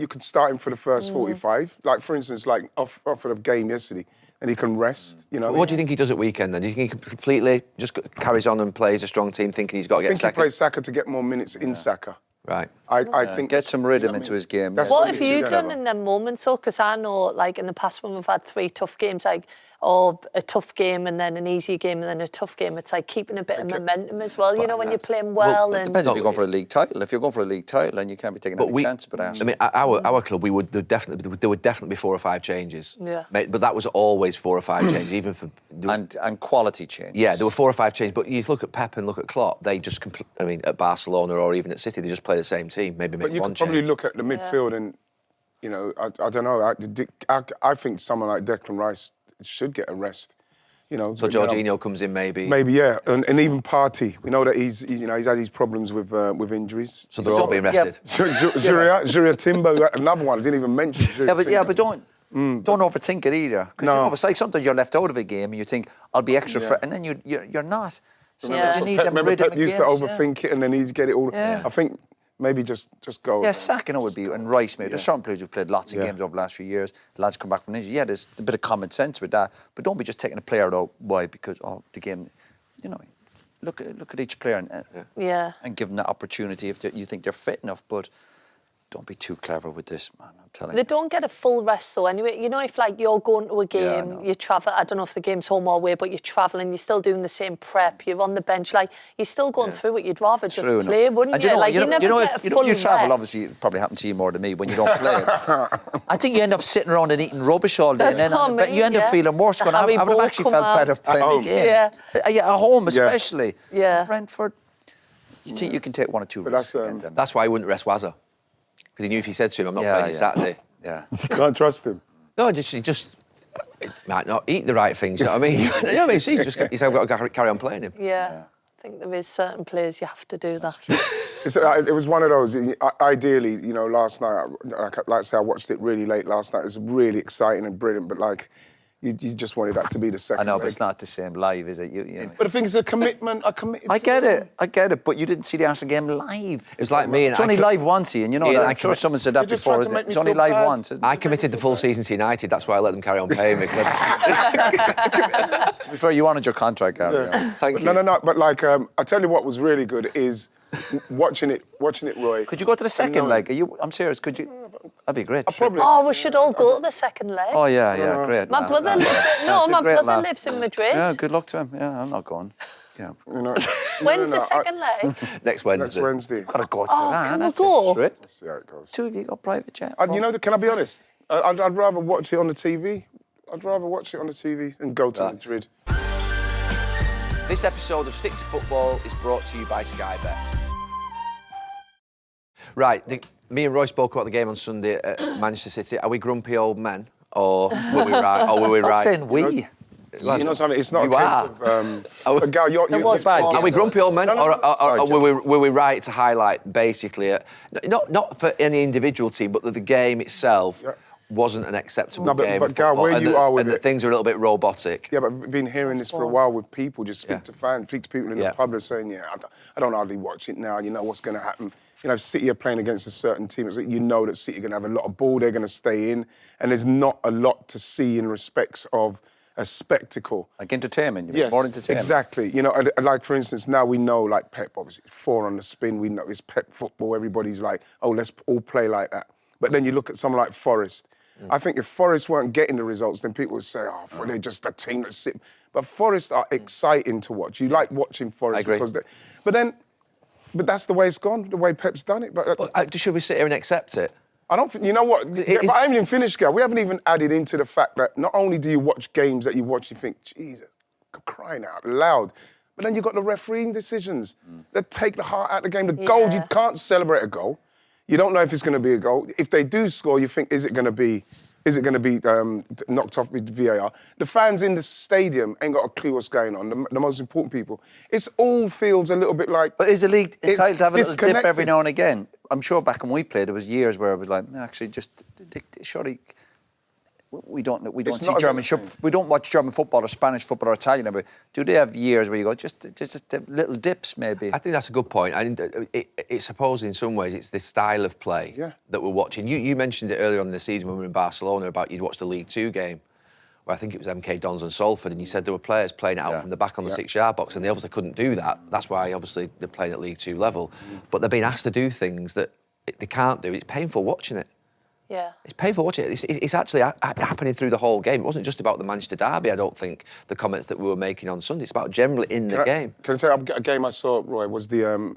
could start him for the first 45. Like, for instance, like off of the game yesterday, and he can rest, you know. What do you think he does at weekend, then? Do you think he completely just carries on and plays a strong team thinking he's got to get Saka? I think he plays Saka to get more minutes in Saka. Right. I think... Get some rhythm into his game. What have you done in them moments, though? Because I know, like, in the past when we've had 3 tough games, like, or a tough game and then an easy game and then a tough game, it's like keeping a bit of momentum as well, you know, when you're playing well. It depends if you're going for a league title. If you're going for a league title, then you can't be taking any chance. But I mean, our club, there would definitely be 4 or 5 changes. Yeah. But that was always 4 or 5 changes, even for... And quality changes. Yeah, there were 4 or 5 changes, but you look at Pep and look at Klopp, they just... at Barcelona or even at City, they just play the same team, maybe make one change. But you could probably look at the midfield and, you know, I don't know, I think someone like Declan Rice should get a rest. You know, so Jorginho comes in, maybe. Maybe, yeah, and even Partey. We know that he's had his problems with injuries. So they're all being rested. Jurriel Timber, another one. I didn't even mention. But don't overthink it either. Because you know, it's like sometimes you're left out of a game and you think I'll be extra fit, and then you're not. So you need them remember rhythm Pep used to overthink it, and then he'd get it all. Yeah. I think maybe just go. Yeah, Saka would be, and Rice, maybe. There's certain players who've played lots of games over the last few years. Lads come back from injury. Yeah, there's a bit of common sense with that. But don't be just taking a player out. Why? Because, the game, you know, look at each player and give them that opportunity if you think they're fit enough. But don't be too clever with this, man. They don't get a full rest, though, anyway. You know, if, like, you're going to a game, you travel, I don't know if the game's home or away, but you're travelling, you're still doing the same prep, you're on the bench, like, you're still going through it. You'd rather just play, wouldn't you? Like, you never get a full if you travel, rest. obviously, it probably happens to you more than me when you don't play. I think you end up sitting around and eating rubbish all day, but you end up feeling worse. I would have actually felt better playing the game. At home, especially. Yeah. Brentford, you think you can take 1 or 2 risks? That's why he wouldn't rest Wazza. Because he knew if he said to him, I'm not playing Saturday. Yeah. You can't trust him. No, he just might not eat the right things, you know what I mean? You know what I mean? So he said, I've got to carry on playing him. Yeah. I think there is certain players you have to do that. It was one of those, ideally, you know, last night, like I say, I watched it really late last night. It was really exciting and brilliant, but like, you just wanted that to be the second I know, leg. but it's not the same live, is it? You know. But the thing is, a commitment, I committed I get it, but you didn't see the Arsenal game live. It was like me and it's only live once, Ian, you know that. I'm sure someone said that before. It's only live once, isn't it? I committed the full season to United, that's why I let them carry on paying me. To be fair, you wanted your contract, Gary. Yeah. Thank you. No, but like, I tell you what was really good is watching it, Roy. Could you go to the second leg? I'm serious, could you? That'd be great. Oh, we should all go to the second leg. Oh, yeah, great. My brother lives in Madrid. Yeah, good luck to him. Yeah, I'm not going. Yeah. You know, When's the second leg? Next Wednesday. Next Wednesday. Gotta go to that. Can we go? Let's see how it goes. 2 of you got private jet. You know, can I be honest? I'd rather watch it on the TV. I'd rather watch it on the TV than go to Madrid. This episode of Stick to Football is brought to you by Sky Bet. Right, me and Roy spoke about the game on Sunday at Manchester City. Are we grumpy old men, or were we right? Stop saying we. You know something? It's not a case of... Gal, are we grumpy old men, or were we right to highlight, basically, not for any individual team, but that the game itself wasn't an acceptable game but Gal, where you are with and that things are a little bit robotic. Yeah, but I've been hearing this for a while with people. Just speak to fans, speak to people in the pub. They're saying, I don't hardly watch it now. You know what's going to happen. You know, if City are playing against a certain team, it's like, you know that City are going to have a lot of ball, they're going to stay in, and there's not a lot to see in respects of a spectacle. Like entertainment, you mean? More entertainment. Exactly. You know, like, for instance, now we know, like, Pep, obviously, 4 on the spin, we know it's Pep football, everybody's like, oh, let's all play like that. But then you look at someone like Forest. I think if Forest weren't getting the results, then people would say, they're just a team that's sit. But Forest are exciting to watch. You like watching Forest. I agree. But that's the way it's gone, the way Pep's done it. But should we sit here and accept it? I don't think, you know what? But I haven't even finished, Gal. We haven't even added into the fact that not only do you watch games that you watch, you think, Jesus, I'm crying out loud. But then you've got the refereeing decisions that take the heart out of the game. The goal, you can't celebrate a goal. You don't know if it's going to be a goal. If they do score, you think, is it going to be knocked off with VAR? The fans in the stadium ain't got a clue what's going on. The most important people. It all feels a little bit like... But is the league entitled to have a little dip every now and again? I'm sure back when we played, there was years where it was like, actually, just surely we don't see German. We don't watch German football or Spanish football or Italian. But do they have years where you go just little dips maybe? I think that's a good point. It's suppose in some ways it's this style of play that we're watching. You mentioned it earlier on in the season when we were in Barcelona about you'd watched the League 2 game where I think it was MK Dons and Salford, and you said there were players playing it out from the back on the 6-yard box, and they obviously couldn't do that. That's why obviously they're playing at League 2 level. But they're being asked to do things that they can't do. It's painful watching it. Yeah. It's painful watching it. It's actually happening through the whole game. It wasn't just about the Manchester derby, I don't think, the comments that we were making on Sunday. It's about generally in the game. Can I tell you, a game I saw, Roy, was the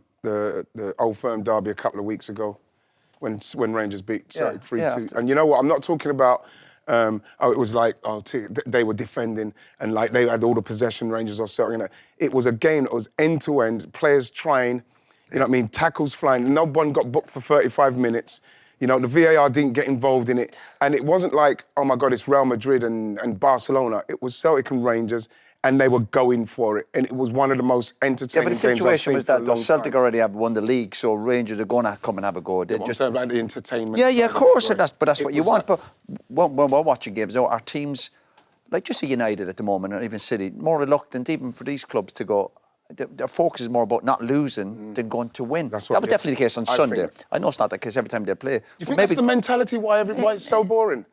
Old Firm derby a couple of weeks ago when Rangers beat 3-2. And you know what? I'm not talking about, it was like, they were defending and like they had all the possession, Rangers or something. You know. It was a game that was end-to-end, players trying, you know what I mean, tackles flying. No one got booked for 35 minutes. You know, the VAR didn't get involved in it. And it wasn't like, oh my God, it's Real Madrid and Barcelona. It was Celtic and Rangers, and they were going for it. And it was one of the most entertaining games I've seen. Yeah, but the situation was that Celtic time. Already have won the league, so Rangers are going to come and have a go. I'm saying about the entertainment. Yeah, of course, but that's what you want. But when we're watching games, our teams, like just United at the moment, or even City, more reluctant even for these clubs to go. Their focus is more about not losing than going to win. That was definitely the case on Sunday. I know it's not the case every time they play. Do you think that's the mentality why it's so boring?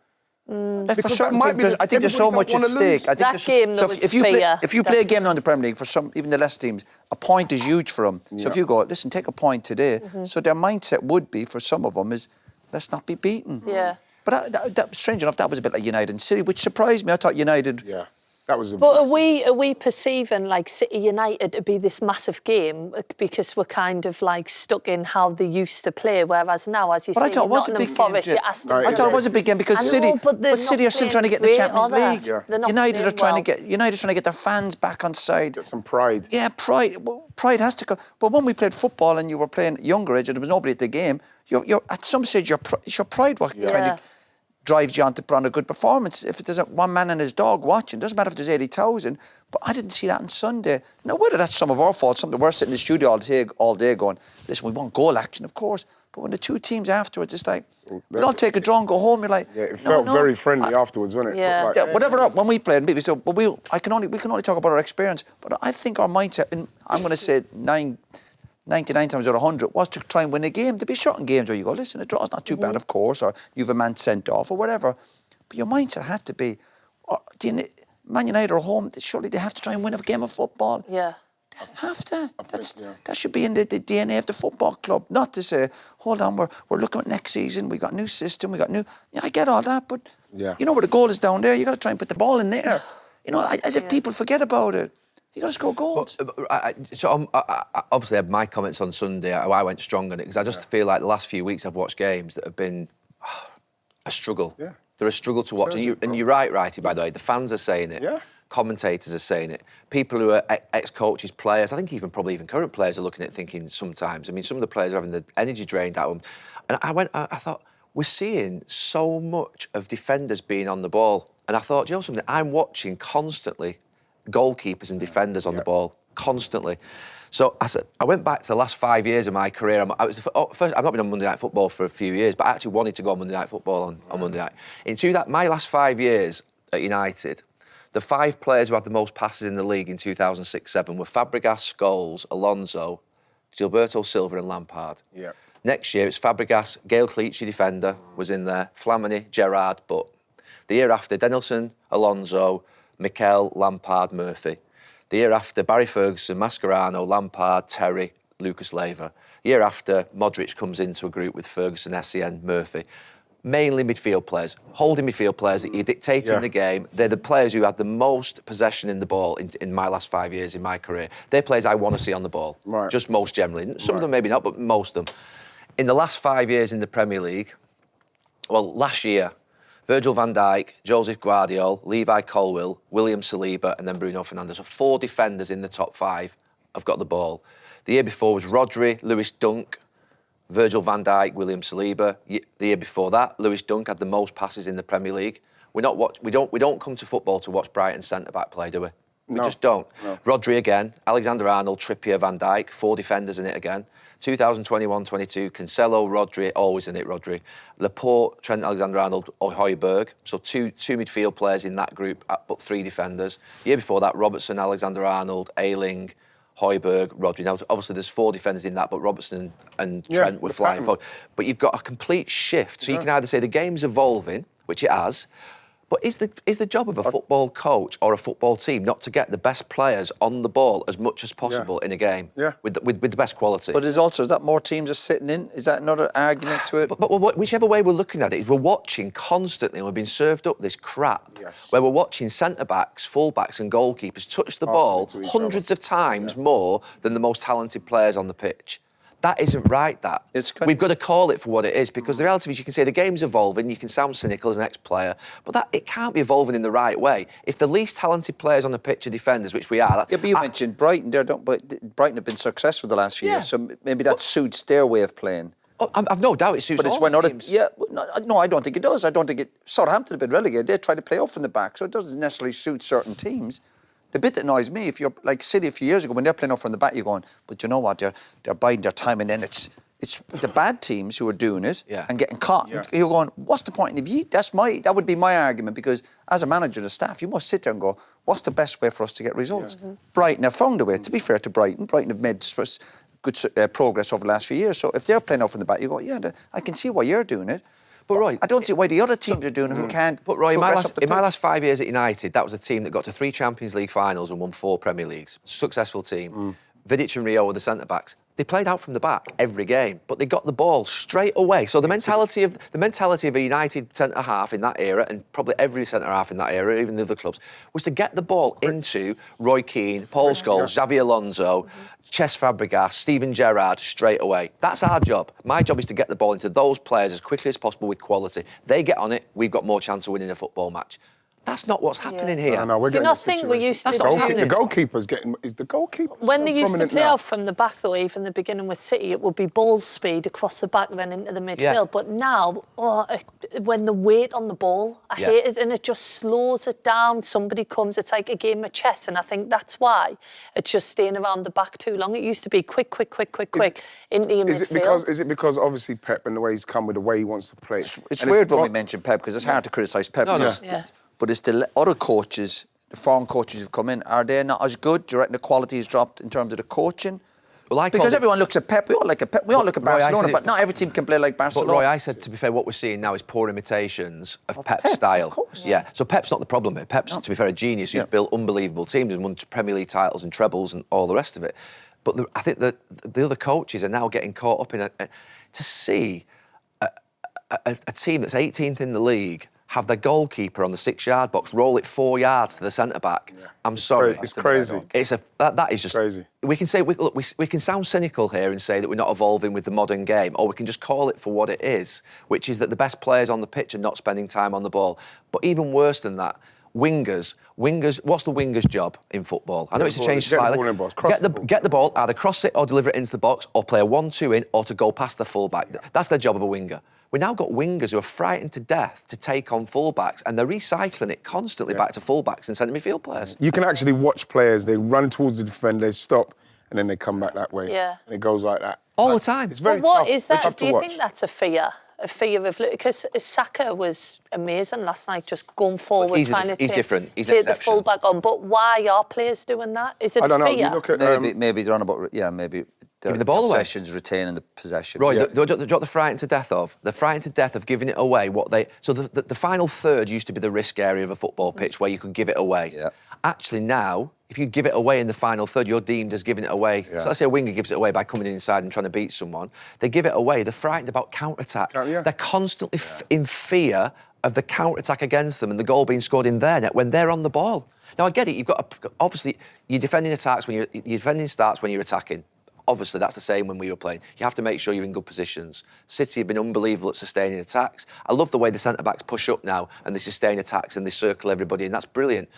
For certain teams, I think there's so much at stake. I think if you play a game now in the Premier League, for some, even the less teams, a point is huge for them. So if you go, listen, take a point today. So their mindset would be, for some of them, is let's not be beaten. Yeah. But strange enough, that was a bit like United and City, which surprised me. I thought United... Yeah. That was but are we perceiving like City United to be this massive game because we're kind of like stuck in how they used to play, whereas now, as you say, Nottingham Forest, you're Aston Villa. I thought it was a big game because City are still trying to get in the Champions League. Yeah. United are trying to get their fans back on side. Get some pride. Yeah, pride. Well, pride has to go. But when we played football and you were playing at younger age and there was nobody at the game, you're at some stage it's your pride what kind of drives you on to put on a good performance. If there's one man and his dog watching, doesn't matter if there's 80,000. But I didn't see that on Sunday. Now, whether that's some of our fault, something we're sitting in the studio all day going, listen, we want goal action, of course. But when the two teams afterwards, it's like, we don't take a draw and go home. You're like, yeah, it felt very friendly afterwards, wasn't it? Yeah. Like, whatever. When we played, maybe so. But we can only talk about our experience. But I think our mindset, and I'm going to say 99 times out of 100, was to try and win a game. There'd be certain games where you go, listen, a draw's not too bad, of course, or you've a man sent off or whatever. But your mindset had to be, Man United are home, surely they have to try and win a game of football. Yeah. They have to. That should be in the DNA of the football club. Not to say, hold on, we're looking at next season, we got a new system, we got new... Yeah, I get all that, but you know where the goal is down there, you got to try and put the ball in there. You know, as if people forget about it. You got to score goals. So obviously, my comments on Sunday, I went strong on it because I just feel like the last few weeks I've watched games that have been a struggle. Yeah. They're a struggle to watch. And you're right, Righty, by the way. The fans are saying it. Yeah. Commentators are saying it. People who are ex-coaches, players, I think probably even current players are looking at it thinking sometimes. I mean, some of the players are having the energy drained out of them. And I thought, we're seeing so much of defenders being on the ball. And I thought, you know something? I'm watching constantly goalkeepers and defenders on the ball constantly. So I went back to the last 5 years of my career. I've not been on Monday Night Football for a few years, but I actually wanted to go on Monday Night Football on Monday night. My last 5 years at United, the 5 players who had the most passes in the league in 2006-07 were Fabregas, Scholes, Alonso, Gilberto Silva and Lampard. Yeah. Next year, it's Fabregas, Gail Clichy, defender, was in there, Flamini, Gerrard, but the year after, Denilson, Alonso, Mikel, Lampard, Murphy. The year after, Barry Ferguson, Mascherano, Lampard, Terry, Lucas Leiva. The year after, Modric comes into a group with Ferguson, Essien, Murphy. Mainly midfield players, holding midfield players that you're dictating the game. They're the players who had the most possession in the ball in my last 5 years in my career. They're players I want to see on the ball, just most generally. Some of them maybe not, but most of them. In the last 5 years in the Premier League, well, last year, Virgil van Dijk, Joseph Guardiola, Levi Colwill, William Saliba, and then Bruno Fernandes. So 4 defenders in the top 5 have got the ball. The year before was Rodri, Lewis Dunk, Virgil van Dijk, William Saliba. The year before that, Lewis Dunk had the most passes in the Premier League. We don't come to football to watch Brighton centre-back play, do we? We just don't. No. Rodri again, Alexander-Arnold, Trippier, Van Dijk, 4 defenders in it again. 2021-22, Cancelo, Rodri, always in it, Rodri. Laporte, Trent Alexander-Arnold, or Højbjerg. So two midfield players in that group, but 3 defenders. The year before that, Robertson, Alexander-Arnold, Ayling, Højbjerg, Rodri. Now, obviously, there's 4 defenders in that, but Robertson and Trent were flying forward. But you've got a complete shift. So you can either say the game's evolving, which it has, but is the job of a football coach or a football team not to get the best players on the ball as much as possible in a game with the best quality? But is that more teams are sitting in? Is that another argument to it? But whichever way we're looking at it, we're watching constantly and we're being served up this crap where we're watching centre-backs, full-backs and goalkeepers touch the ball hundreds of times more than the most talented players on the pitch. That isn't right, that. We've got to call it for what it is, because the reality is you can say the game's evolving, you can sound cynical as an ex-player, but it can't be evolving in the right way. If the least talented players on the pitch are defenders, which we are... but you mentioned Brighton there, but Brighton have been successful the last few years, so maybe that suits their way of playing. Oh, I've no doubt it suits all teams. No, I don't think it does. I don't think Southampton have been relegated. They try to play up from the back, so it doesn't necessarily suit certain teams. The bit that annoys me, if you're like City a few years ago, when they're playing up from the back, you're going, but you know what, they're biding their time, and then it's the bad teams who are doing it and getting caught. Yeah. You're going, what's the point in you? That would be my argument, because as a manager of the staff, you must sit there and go, what's the best way for us to get results? Yeah. Brighton have found a way. To be fair to Brighton have made good progress over the last few years. So if they're playing up from the back, you go, I can see why you're doing it. But Roy, I don't see why the other teams are doing it who can't. But Roy, in my last 5 years at United, that was a team that got to 3 Champions League finals and won 4 Premier Leagues. Successful team. Vidic and Rio were the centre-backs. They played out from the back every game, but they got the ball straight away. So the mentality of a United centre half in that era, and probably every centre half in that era, even the other clubs, was to get the ball into Roy Keane, Paul Scholes, Xavi Alonso, Cesc Fabregas, Steven Gerrard straight away. That's our job. My job is to get the ball into those players as quickly as possible with quality. They get on it, we've got more chance of winning a football match. That's not what's happening here. No, do you not think we used to... The goalkeeper's getting... Is the goalkeeper when they used to play now? out from the back, though, even the beginning with City, it would be ball speed across the back, then into the midfield. Yeah. But now, when the weight on the ball, I hate it, and it just slows it down. Somebody comes, it's like a game of chess, and I think that's why it's just staying around the back too long. It used to be quick into your midfield. Is it because obviously Pep and the way he's come with the way he wants to play? It's weird when we mention Pep, because it's hard to criticise Pep. But it's the other coaches, the foreign coaches who've come in, are they not as good? Do you reckon the quality has dropped in terms of the coaching? Well, because everyone looks at Pep, we all like a Pep, we all look at Barcelona, but not every team can play like Barcelona. But Roy, I said, to be fair, what we're seeing now is poor imitations of Pep's style. Of course. Yeah. So Pep's not the problem here. Pep's, to be fair, a genius who's built unbelievable teams and won Premier League titles and trebles and all the rest of it. But I think that the other coaches are now getting caught up in to see a team that's 18th in the league have their goalkeeper on the 6-yard box roll it 4 yards to the centre-back. Yeah. I'm sorry. It's crazy. That is just... crazy. We can say, look, we can sound cynical here and say that we're not evolving with the modern game, or we can just call it for what it is, which is that the best players on the pitch are not spending time on the ball. But even worse than that, wingers, what's the winger's job in football? I know it's a change slightly. Get the ball, either cross it or deliver it into the box, or play a 1-2 in, or to go past the fullback. Yeah. That's their job of a winger. We've now got wingers who are frightened to death to take on fullbacks, and they're recycling it constantly back to fullbacks and centre midfield players. You can actually watch players, they run towards the defender, they stop, and then they come back that way. Yeah. And it goes like that. All the time. It's very tough. What is that? Do you think that's a fear? A fear of... Because Saka was amazing last night, just going forward, he's trying to he's different. He's take the fullback on. But why are players doing that? Is it I don't fear? know. You look at, maybe they're on about... Yeah, maybe... Giving the ball away. Possessions, retaining the possession. Roy, what they're frightened to death of? They're frightened to death of giving it away. So the final third used to be the risk area of a football pitch where you could give it away. Yeah. Actually now, if you give it away in the final third, you're deemed as giving it away. Yeah. So let's say a winger gives it away by coming inside and trying to beat someone. They give it away. They're frightened about counter-attack. They're constantly in fear of the counter-attack against them and the goal being scored in their net when they're on the ball. Now, I get it. You've got obviously, you're defending attacks you're defending starts when you're attacking. Obviously, that's the same when we were playing. You have to make sure you're in good positions. City have been unbelievable at sustaining attacks. I love the way the centre-backs push up now and they sustain attacks and they circle everybody, and that's brilliant.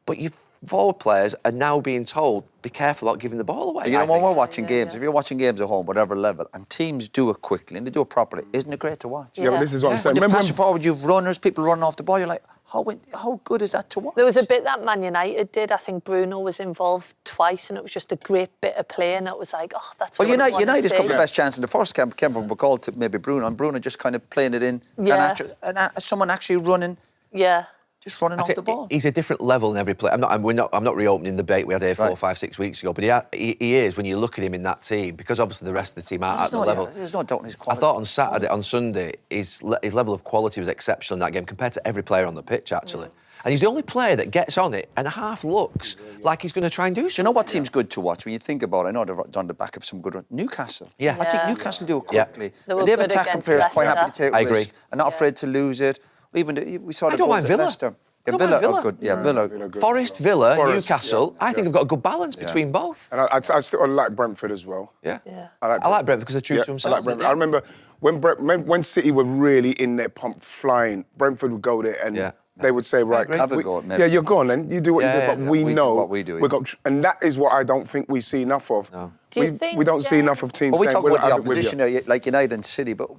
But your forward players are now being told, be careful about giving the ball away. You know, when we're watching games, if you're watching games at home, whatever level, and teams do it quickly and they do it properly, isn't it great to watch? Yeah, but this is what I'm saying. When you pass it forward, you've runners, people running off the ball, you're like, how good is that to watch? There was a bit that Man United did. I think Bruno was involved twice, and it was just a great bit of play, and it was like, that's what I want to see. United's couple of best chances in the first came from a goal to maybe Bruno, and Bruno just kind of playing it in, and someone actually running. Yeah. Just running off the ball. He's a different level in every play. I'm not reopening the debate we had here 4, 5, 6 weeks ago, but he is, when you look at him in that team, because obviously the rest of the team aren't at the level. There's no doubt in his quality. I thought on Sunday, his level of quality was exceptional in that game compared to every player on the pitch, actually. Yeah. And he's the only player that gets on it and half looks like he's going to try and do something. Do you know what team's good to watch when you think about it? I know they've done the back of some good runs. Newcastle. Yeah. I think Newcastle do it quickly. Yeah. They have attacking players quite happy to take risk and not afraid to lose it. Even we saw the goals at Leicester. Yeah, Villa are good. Yeah, Villa. Good. Forest, Newcastle. I think have got a good balance between both. And I still like Brentford as well. Yeah. I like Brentford because they're true to themselves. I remember when City were really in their pump flying, Brentford would go there and they would say, right, you're gone then. You do what you do, but we know what we do. And that is what I don't think we see enough of. No. We don't see enough of teams. Well, we talk about the opposition, like United and City, but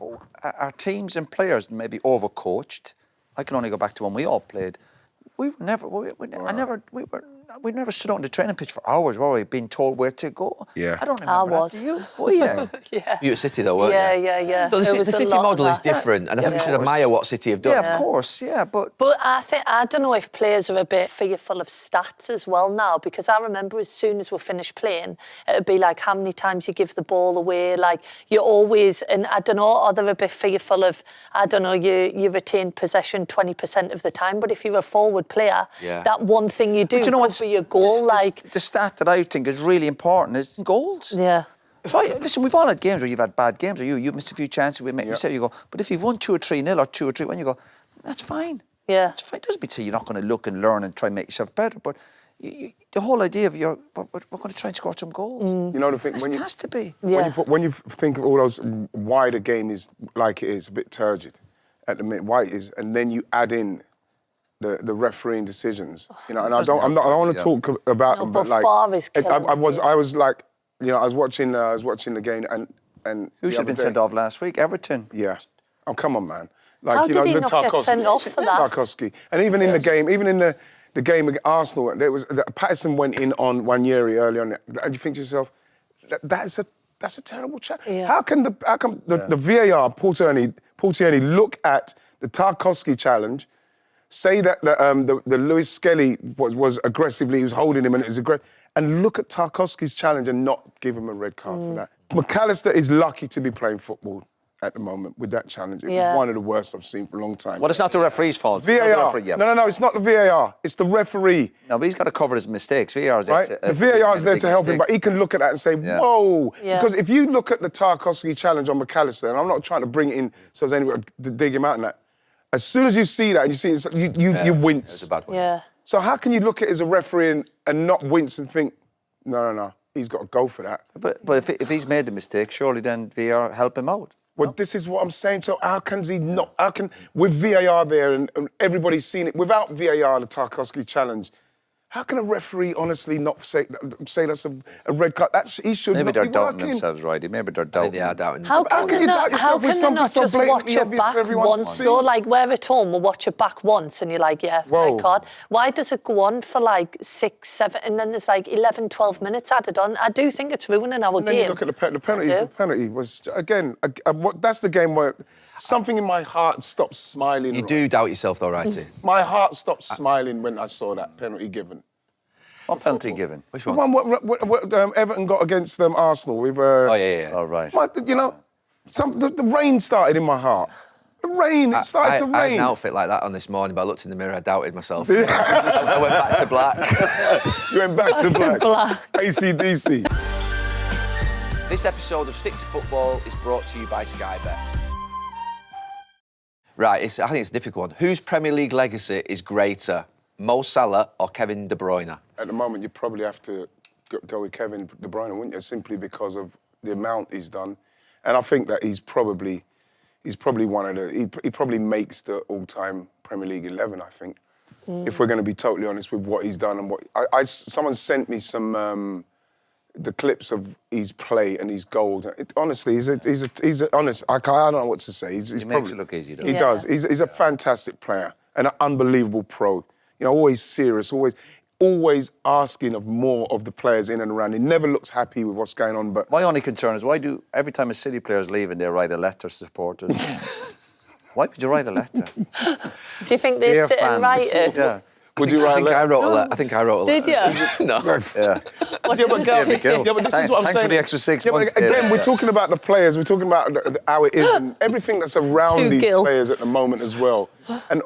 our teams and players maybe overcoached. I can only go back to when we all played. We never stood on the training pitch for hours, were we? Being told where to go. Yeah. I don't remember. I was. That. You? Were you? Yeah. You at City though, weren't you? Yeah. So the City model is different, and I think we should admire what City have done. Yeah, of course. Yeah, but I don't know if players are a bit fearful of stats as well now, because I remember as soon as we finished playing, it'd be like how many times you give the ball away. Like you're always, and I don't know, are they a bit fearful of? I don't know. You retain possession 20% of the time, but if you're a forward player, that one thing you do could be your goal. The stat that I think is really important is goals. Yeah. So listen, we've all had games where you've had bad games, or you've missed a few chances, we make mistakes, you go, but if you've won 2 or 3-0 or 2 or 3-1, you go, that's fine. Yeah. That's fine. It doesn't mean to say you're not going to look and learn and try and make yourself better, but the whole idea of we're going to try and score some goals. You know the thing, It has to be. Yeah. When you think of all those, why the game is like it is, a bit turgid at the minute, why it is, and then you add in the refereeing decisions, you know, and I don't want to talk about them, but like, I was like, you know, I was watching the game and who should have been sent off last week? Everton. Yeah. Oh, come on, man. Like, How you know, did he not get sent off for that? Tarkowski. And even in the game, even in the game against Arsenal, Patterson went in on Ranieri early on, and you think to yourself, that's a terrible chat. Yeah. How come the VAR, Paul Tierney, look at the Tarkowski challenge, say that the Lewis Skelly was aggressively, he was holding him and it was aggressive, and look at Tarkowski's challenge and not give him a red card for that. McAllister is lucky to be playing football at the moment with that challenge. It was one of the worst I've seen for a long time. Well, it's not the referee's fault. VAR. No, it's not the VAR. It's the referee. No, but he's got to cover his mistakes. VAR is there the VAR is there to help him, but he can look at that and say, whoa. Yeah. Because if you look at the Tarkowski challenge on McAllister, and I'm not trying to bring it in so there's anyone to dig him out in that, as soon as you see that and you see it, you wince. It's a bad one. Yeah. So how can you look at it as a referee and not wince and think, no, he's got to go for that. But if he's made the mistake, surely then VAR help him out. Well, this is what I'm saying. So how can he not? How can, with VAR there and everybody's seen it, without VAR, the Tarkowski challenge, how can a referee honestly not say that's a red card? He should maybe not they're be doubting working. themselves, right? Maybe they're doubting. They are doubting. How can you doubt yourself with something so blatantly obvious for everyone to see? So, like, we're at home, we'll watch it back once and you're like, red card. Why does it go on for like 6, 7, and then there's like 11, 12 minutes added on? I do think it's ruining our and then game. You look at the penalty. The penalty was, again, that's the game where something in my heart stopped smiling. You do doubt yourself though, righty? My heart stopped smiling when I saw that penalty given. What penalty given? Which one? The one what Everton got against Arsenal. With, oh, yeah. Oh, right. You know, the rain started in my heart. The rain, it started to rain. I had an outfit like that on this morning, but I looked in the mirror, I doubted myself. I went back to black. You went back to black. AC/DC. This episode of Stick to Football is brought to you by Sky Bet. Right, I think it's a difficult one. Whose Premier League legacy is greater, Mo Salah or Kevin De Bruyne? At the moment, you probably have to go with Kevin De Bruyne, wouldn't you? Simply because of the amount he's done, and I think that he's probably one of the. He probably makes the all-time Premier League 11. I think, if we're going to be totally honest with what he's done and what someone sent me some the clips of his play and his goals. Honestly, he's honest. I don't know what to say. He makes it look easy, doesn't he? He does. He's a fantastic player and an unbelievable pro. You know, always serious, always asking of more of the players in and around. He never looks happy with what's going on. But my only concern is every time a City player's leaving, they write a letter to supporters. Why would you write a letter? Do you think they sit and write it? Yeah. Would you write a letter? I think I wrote a letter. Did you? No. Yeah. But this is what I'm saying. Thanks for the extra 6 months. But again, we're talking about the players. We're talking about how it is and everything that's around these players at the moment as well. And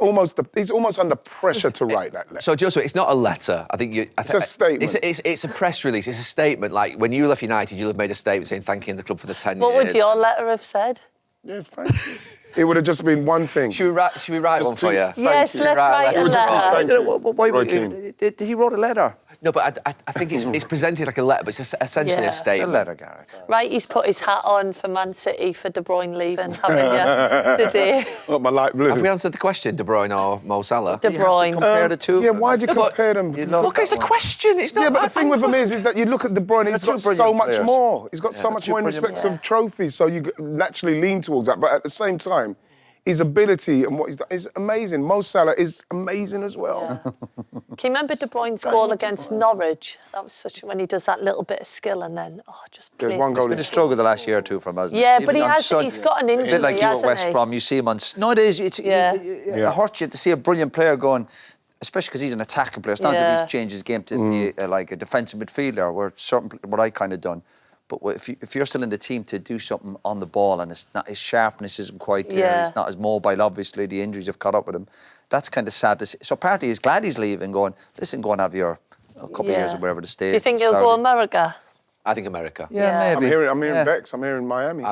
he's almost under pressure to write that letter. So, Joseph, it's not a letter. It's a statement. It's a press release. It's a statement. Like when you left United, you'll have made a statement saying thank you in the club for the 10 years. What would your letter have said? Yeah, thank you. It would have just been one thing. Should we write one for you? Yes, let's write a letter. He wrote a letter. No, but I think it's presented like a letter, but it's essentially a statement. It's a letter, Gareth. Right, he's put his hat on for Man City for De Bruyne leaving, haven't you, today? Oh, my light blue. Have we answered the question, De Bruyne or Mo Salah? De Bruyne. Compare the two. Yeah, why'd you compare them? Look, it's a question. It's not. Yeah, but the thing with him is that you look at De Bruyne, he's got so much more. He's got so much more in respect of trophies, so you naturally lean towards that. But at the same time, his ability and what he's done is amazing. Mo Salah is amazing as well. Yeah. Can you remember De Bruyne's goal against Norwich? That was when he does that little bit of skill and then, just plays. There's one goal. It's been a struggle the last year or two from us. Yeah, but he's got an injury, a bit like you at hasn't West he? Brom, you see him on... No, it is. It hurts you to see a brilliant player going, especially because he's an attacking player. It's not as if he's changed his game to be like a defensive midfielder, what I kind of done. But if you're still in the team to do something on the ball and his sharpness isn't quite there, he's not as mobile, obviously, the injuries have caught up with him, that's kind of sad to see. So partly he's glad he's leaving, going, listen, go and have your couple of years or whatever to stay. Do you think he'll go America? I think America. Yeah, maybe. I'm hearing Bex. I'm hearing Miami.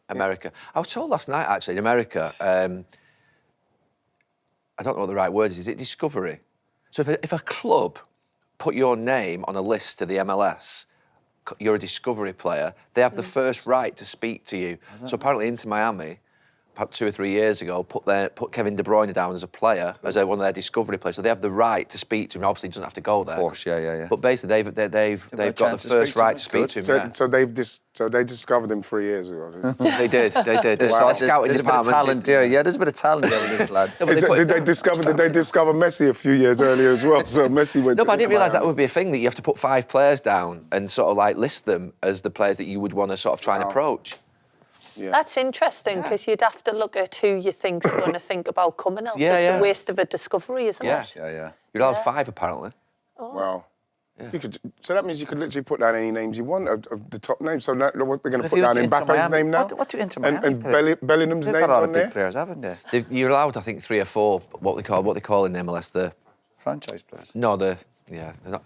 America. I was told last night, actually, in America, I don't know what the right word is it discovery? So if a club put your name on a list to the MLS, you're a discovery player, they have the first right to speak to you. So apparently Inter Miami, about 2 or 3 years ago, put Kevin De Bruyne down as a player, as one of their discovery players. So they have the right to speak to him. Obviously, he doesn't have to go there. Of course, yeah. But basically, they've got the first right to speak to him. So they discovered him 3 years ago. They did. There's a bit of talent there. Yeah, there's a bit of talent there with this lad. Did they discover Messi a few years earlier as well? So Messi went. No, but I didn't realise that would be a thing, that you have to put 5 players down and sort of like list them as the players that you would want to sort of try and approach. Yeah. That's interesting, because you'd have to look at who you think's going to think about coming else. Yeah, it's a waste of a discovery, isn't it? Yeah. You're allowed 5, apparently. Oh. Wow. Yeah. So that means you could literally put down any names you want of the top names. So what they're going to put down Mbappe's name now? What do Inter Miami and Bellingham's name on there? They've got a lot of big players, haven't they? You're allowed, I think, 3 or 4, what they call in MLS, the... Franchise players? No, they're not...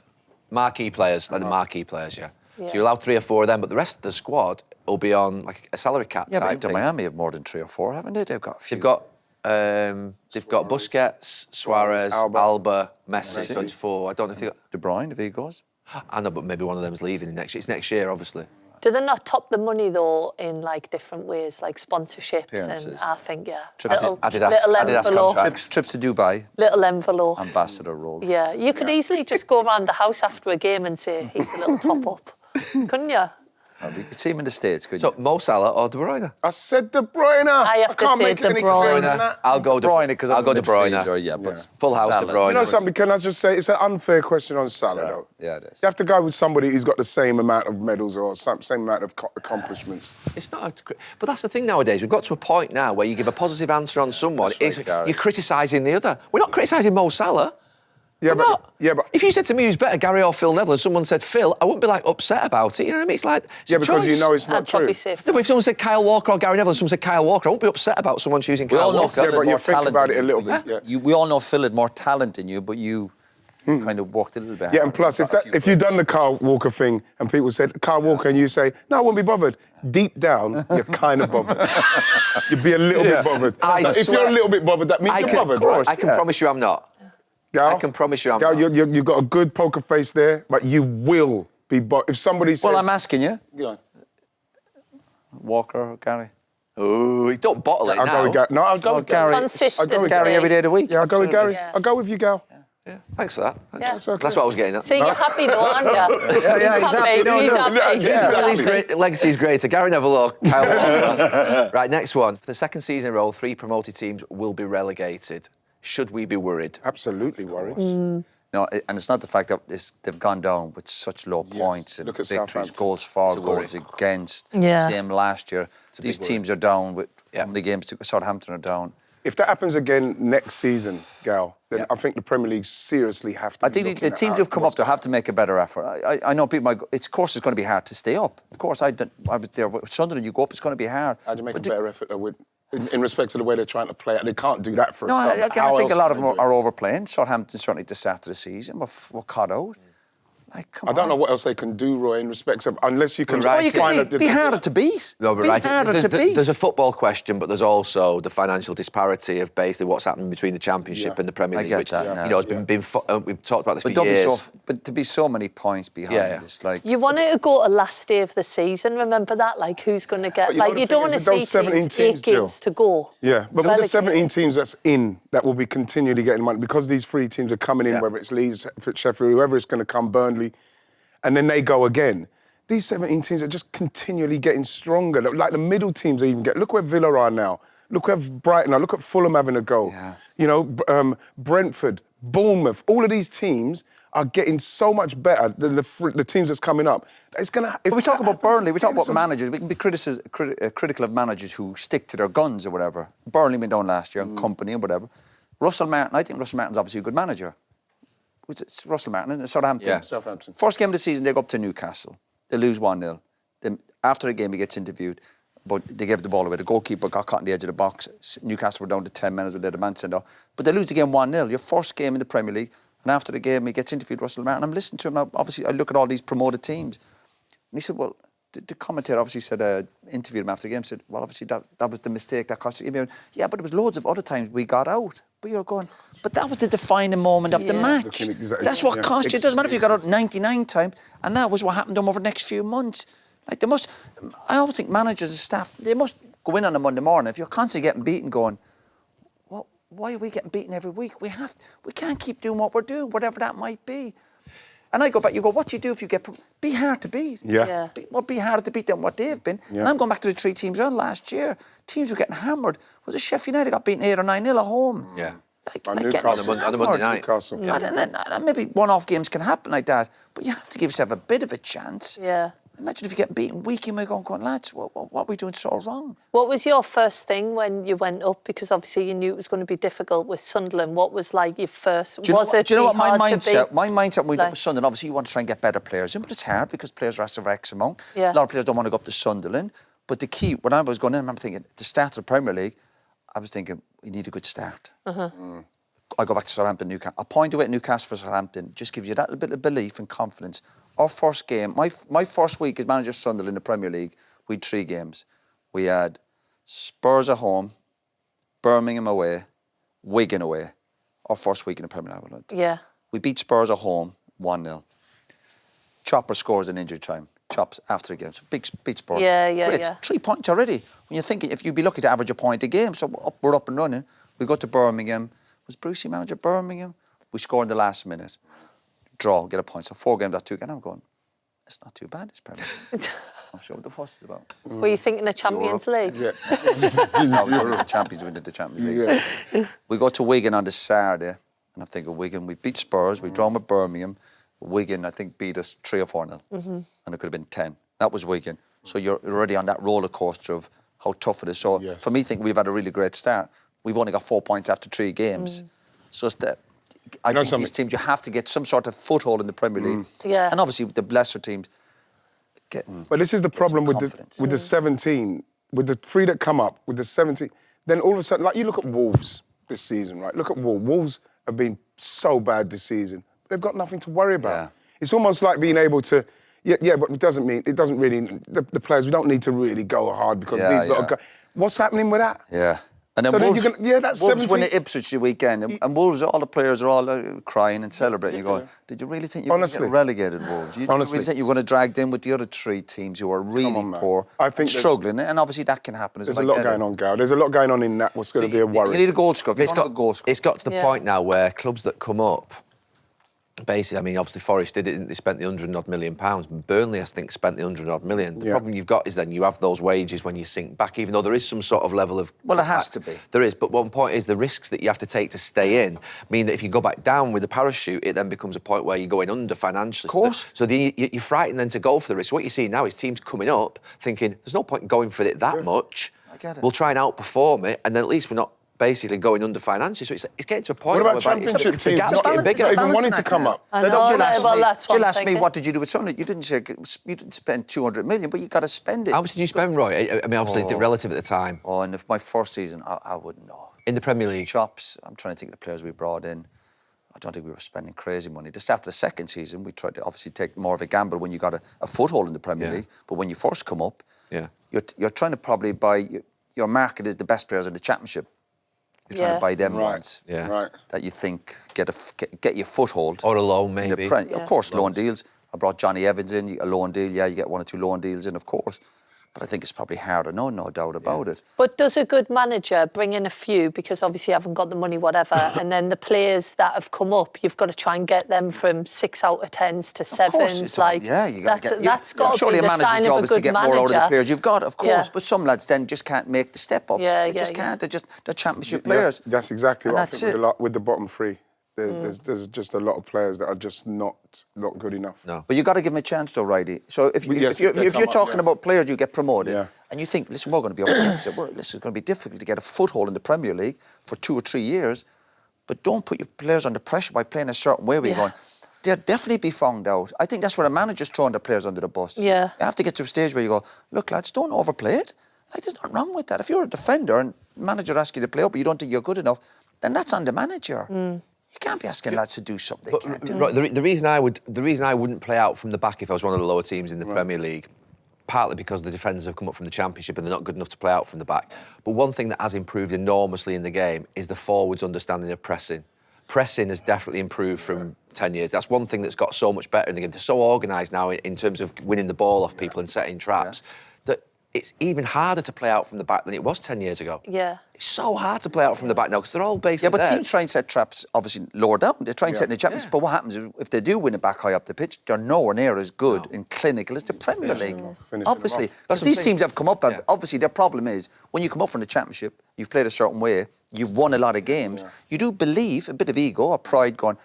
Marquee players, like the marquee players, So you're allowed 3 or 4 of them, but the rest of the squad will be on like a salary cap. Yeah, but Inter Miami have more than 3 or 4, haven't they? They've got a few. They've got Busquets, Suarez, Alba, Messi. 24. I don't know if they got De Bruyne, if he goes. I know, but maybe one of them's leaving next year. It's next year, obviously. Do they not top the money though in like different ways, like sponsorships? Appearances. And I think Adidas little envelope, contracts. Trips to Dubai. little envelope. Ambassador roles. Yeah, you could easily just go around the house after a game and say he's a little top up, couldn't you? You could see him in the States, couldn't So Mo Salah or De Bruyne? I said De Bruyne. I have to can't say make it De any clearer than Bruyne. that. I'll go De Bruyne because I'll go De Bruyne. But Full house Salah. De Bruyne. You know something, can I just say, it's an unfair question on Salah, though. Yeah, it is. You have to go with somebody who's got the same amount of medals or same amount of accomplishments. It's not, but that's the thing nowadays. We've got to a point now where you give a positive answer on someone, you're criticising the other. We're not criticising Mo Salah. Yeah, but if you said to me who's better, Gary or Phil Neville, and someone said Phil, I wouldn't be like upset about it. You know what I mean? It's like because you know it's not I'd true. probably say No, but if someone said Kyle Walker or Gary Neville and someone said Kyle Walker, I won't be upset about someone choosing Kyle Walker. Yeah, but you think about it a little bit. Yeah. We all know Phil had more talent than you, but you kind of worked a little bit harder. Yeah, and plus, if you've done the Kyle Walker thing and people said Kyle Walker and you say, no, I wouldn't be bothered, deep down, you're kind of bothered. You'd be a little bit bothered. If you're a little bit bothered, that means you're bothered, right? I can promise you I'm not. Gal, I can promise you I'm Gal, not. You've got a good poker face there, but you will be bothered. If somebody says... Well, I'm asking you. Yeah. Walker or Gary? Oh, don't bottle it I'll now. go with Gary. No, I'll go with Gary. Consistent. I'll go with Gary every day of the week. Yeah, I'll go with Gary. Yeah. I'll go with you, Gal. Yeah, thanks for that. Yeah. That's what I was getting at. See, you're happy though, aren't you? Yeah, he's happy. He's happy. His legacy's greater. Gary Neville or Kyle Walker. Right, next one. For the second season in a row, 3 promoted teams will be relegated. Should we be worried? Absolutely worried. No, and it's not the fact that they've gone down with such low points and Look at victories, Southampton. goals for, goals against. Yeah. Same last year. These teams are down with how many games to Southampton are down. If that happens again next season, Gal, then I think the Premier League seriously have to. I think the teams who've come up to have to make a better effort. I know people. Of course, it's going to be hard to stay up. Of course, I was there with Sunderland. You go up, it's going to be hard. How do you make a better effort though, in respect to the way they're trying to play it? They can't do that for No, us. I think a lot of them are overplaying. Southampton certainly at the start of the season were caught out. Like, come I don't on. know what else they can do, Roy, in respect of unless you can Be harder to beat. No, but be harder to beat. There's a football question, but there's also the financial disparity of basically what's happening between the Championship and the Premier League. I get which, that. you know, it's been we've talked about this But for years. but to be so many points behind, it's like You want it to go to last day of the season. Remember that, like who's going to get? But you know Like the you thing don't want to is, with see those 17 teams, 8 games to go. Yeah, but with the 17 Relegated. teams that's in, that will be continually getting money because these 3 teams are coming in, whether it's Leeds, Sheffield, whoever is going to come, Burnley, and then they go again. These 17 teams are just continually getting stronger. Like the middle teams are even getting. Look where Villa are now. Look where Brighton are. Look at Fulham having a go. Yeah. You know, Brentford, Bournemouth. All of these teams are getting so much better than the teams that's coming up. It's gonna. But we talk about Burnley, we talk about managers. We can be critical of managers who stick to their guns or whatever. Burnley went down last year, and company and whatever. Russell Martin, I think Russell Martin's obviously a good manager. It's Russell Martin in Southampton. Yeah. Southampton. First game of the season, they go up to Newcastle. They lose 1-0. Then after the game, he gets interviewed, but they gave the ball away. The goalkeeper got caught in the edge of the box. Newcastle were down to 10 minutes with their man sent off. But they lose the game 1-0. Your first game in the Premier League. And after the game, he gets interviewed, Russell Martin. I'm listening to him now. Obviously, I look at all these promoted teams. he said, well, the commentator obviously said, interviewed him after the game, said, well, obviously that was the mistake that cost you. Yeah, but there was loads of other times we got out. But you're going, but that was the defining moment of the match. That's what cost you. It doesn't matter if you got out 99 times, and that was what happened to them over the next few months. Like I always think managers and staff, they must go in on a Monday morning. If you're constantly getting beaten, going, well, why are we getting beaten every week? We can't keep doing what we're doing, whatever that might be. And I go back, you go, what do you do if you get... Be hard to beat. Yeah. Be harder to beat than what they've been. Yeah. And I'm going back to the 3 teams around last year. Teams were getting hammered. Was it Sheffield United got beaten 8 or 9-0 at home? Yeah. Like Newcastle on the Monday night. Newcastle. Yeah. And maybe one-off games can happen like that, but you have to give yourself a bit of a chance. Yeah. Imagine if you're getting beaten week in, we're going, lads, what are we doing so wrong? What was your first thing when you went up? Because obviously you knew it was going to be difficult with Sunderland. What was like your first... Do you know what my mindset? To My mindset when we went up with Sunderland, obviously you want to try and get better players in, but it's hard because players are asking for X amount. Yeah. A lot of players don't want to go up to Sunderland. But the key, when I was going in, I remember thinking, at the start of the Premier League, I was thinking, we need a good start. I go back to Southampton, Newcastle. A point away at Newcastle for Southampton just gives you that little bit of belief and confidence. Our first game, my first week as manager of Sunderland in the Premier League, we had 3 games. We had Spurs at home, Birmingham away, Wigan away. Our first week in the Premier League. Yeah. We beat Spurs at home, 1-0. Chopper scores in injury time. Chops after the game. So big beat Spurs. It's 3 points already. When you're thinking, if you'd be lucky to average a point a game, so we're up and running. We go to Birmingham. Was Brucey manager Birmingham? We scored in the last minute. Draw, get a point. So 4 games, 2 again. I'm going, it's not too bad, this Premier League. I'm sure what the fuss is about. Were you thinking of Champions League? Yeah. No, we were the champions, we did the Champions League. Yeah. We go to Wigan on the Saturday, and I'm thinking, Wigan, we beat Spurs, we drawn with Birmingham. Wigan, I think, beat us 3 or 4-0. And it could have been 10. That was Wigan. So you're already on that roller coaster of how tough it is. So for me, I think we've had a really great start. We've only got 4 points after 3 games. So it's that... I think these teams, you have to get some sort of foothold in the Premier League. Yeah. And obviously, the lesser teams getting... But this is the problem with the 17, with the 3 that come up, with the 17, then all of a sudden, like you look at Wolves this season, right? Look at Wolves. Wolves have been so bad this season. They've got nothing to worry about. Yeah. It's almost like being able to... Yeah, but it doesn't really... The players, we don't need to really go hard because these lot are... What's happening with that? Yeah. And then so Wolves, that's Wolves 17. win at Ipswich the weekend, and Wolves, all the players are all crying and celebrating. You're going, did you really think you were going to get relegated, Wolves? You really think you were going to drag them with the other 3 teams who are really poor, I think struggling? And obviously that can happen as well. There's a lot going on, Gal. There's a lot going on in that. What's going to be a worry? You need a goal scorer. It's got to the point now where clubs that come up, basically, I mean, obviously Forest did it, they spent the £100-odd million. Burnley, I think, spent the £100-odd million. The problem you've got is then you have those wages when you sink back, even though there is some sort of level of... Well, it has to be. There is, but one point is the risks that you have to take to stay in mean that if you go back down with the parachute, it then becomes a point where you're going under financially. Of course. So you're frightened then to go for the risk. What you see now is teams coming up thinking, there's no point in going for it that much. I get it. We'll try and outperform it, and then at least we're not basically going under financially. So it's getting to a point what about Championship teams? Not even wanting to come up. I know, Jill asked me, me, what did you do with Sunderland? You didn't spend 200 million, but you got to spend it. How much did you spend, Roy? I mean, obviously, relative at the time. Oh, and if my first season, I wouldn't know. In the Premier League? Chops, I'm trying to think of the players we brought in. I don't think we were spending crazy money. Just after the second season, we tried to obviously take more of a gamble when you got a foothold in the Premier League. But when you first come up, you're trying to probably buy... Your market is the best players in the Championship. You're trying to buy them ones that you think get your foothold. Or a loan, maybe. Of course, loan deals. I brought Johnny Evans in, a loan deal. Yeah, you get 1 or 2 loan deals in, of course. But I think it's probably harder, no doubt about it. But does a good manager bring in a few, because obviously you haven't got the money, whatever, and then the players that have come up, you've got to try and get them from 6 out of 10s to 7s. Of course, that's got to surely be the sign of a good manager. Surely a manager's job is to get more out of the players you've got, of course. Yeah. But some lads then just can't make the step up. They just can't. They're Championship players. That's exactly what I think with the bottom 3. There's just a lot of players that are just not good enough. No. But you've got to give them a chance though, Ridey. So if you're talking about players you get promoted and you think, listen, we're going to be up against it. This is going to be difficult to get a foothold in the Premier League for 2 or 3 years, but don't put your players under pressure by playing a certain way where you're going, they'll definitely be found out. I think that's where a manager's throwing the players under the bus. Yeah. You have to get to a stage where you go, look, lads, don't overplay it. Like, there's nothing wrong with that. If you're a defender and the manager asks you to play up but you don't think you're good enough, then that's on the manager. You can't be asking lads to do something they can't do. Right, the reason I wouldn't play out from the back if I was one of the lower teams in the Premier League, partly because the defenders have come up from the Championship and they're not good enough to play out from the back. But one thing that has improved enormously in the game is the forwards' understanding of pressing. Pressing has definitely improved from 10 years. That's one thing that's got so much better in the game. They're so organised now in terms of winning the ball off people and setting traps that it's even harder to play out from the back than it was 10 years ago. Yeah. It's so hard to play out from the back now because they're all basically Yeah, but teams try and set traps, obviously, lower down. They try and set in the Championship. But what happens is, if they do win it back high up the pitch, they're nowhere near as good and clinical as the Premier League. Obviously. Because these teams have come up, obviously, their problem is, when you come up from the Championship, you've played a certain way, you've won a lot of games, you do believe, a bit of ego or pride going,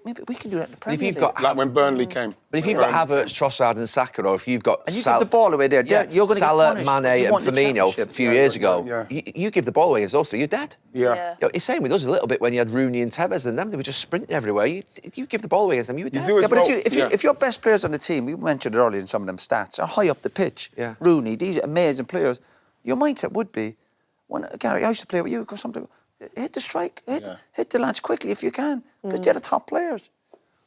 maybe we can do that in the Premier League. Like when Burnley came. But if you've got Havertz, Trossard and Saka, or if you've got... And you give the ball away there, you're going to Salah, get punished. Mane and Firmino a few years ago, you give the ball away against those three, you're dead. Yeah. You know, it's same with us a little bit when you had Rooney and Tevez and them, they were just sprinting everywhere. You give the ball away against them, you were dead. But if your best players on the team, we mentioned it earlier in some of them stats, are high up the pitch, Rooney, these amazing players, your mindset would be, Gary, I used to play with you, hit the strike, hit the lads quickly if you can, because they're the top players.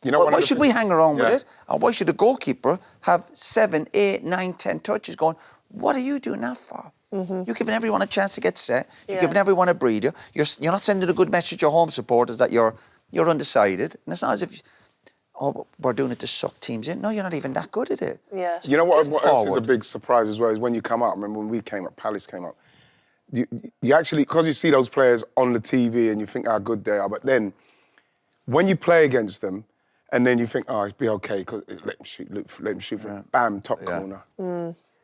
You know, why should we hang around with it? Or why should the goalkeeper have 7, 8, 9, 10 touches going, what are you doing that for? You're giving everyone a chance to get set. You're giving everyone a breather. You're not sending a good message to your home supporters that you're undecided. And it's not as if, we're doing it to suck teams in. No, you're not even that good at it. Yeah. You know what else is a big surprise as well is when you come up. I remember when we came up, Palace came up. You actually, because you see those players on the TV and you think how good they are, but then when you play against them, and then you think, it'll be okay, because let him shoot for bam, top corner.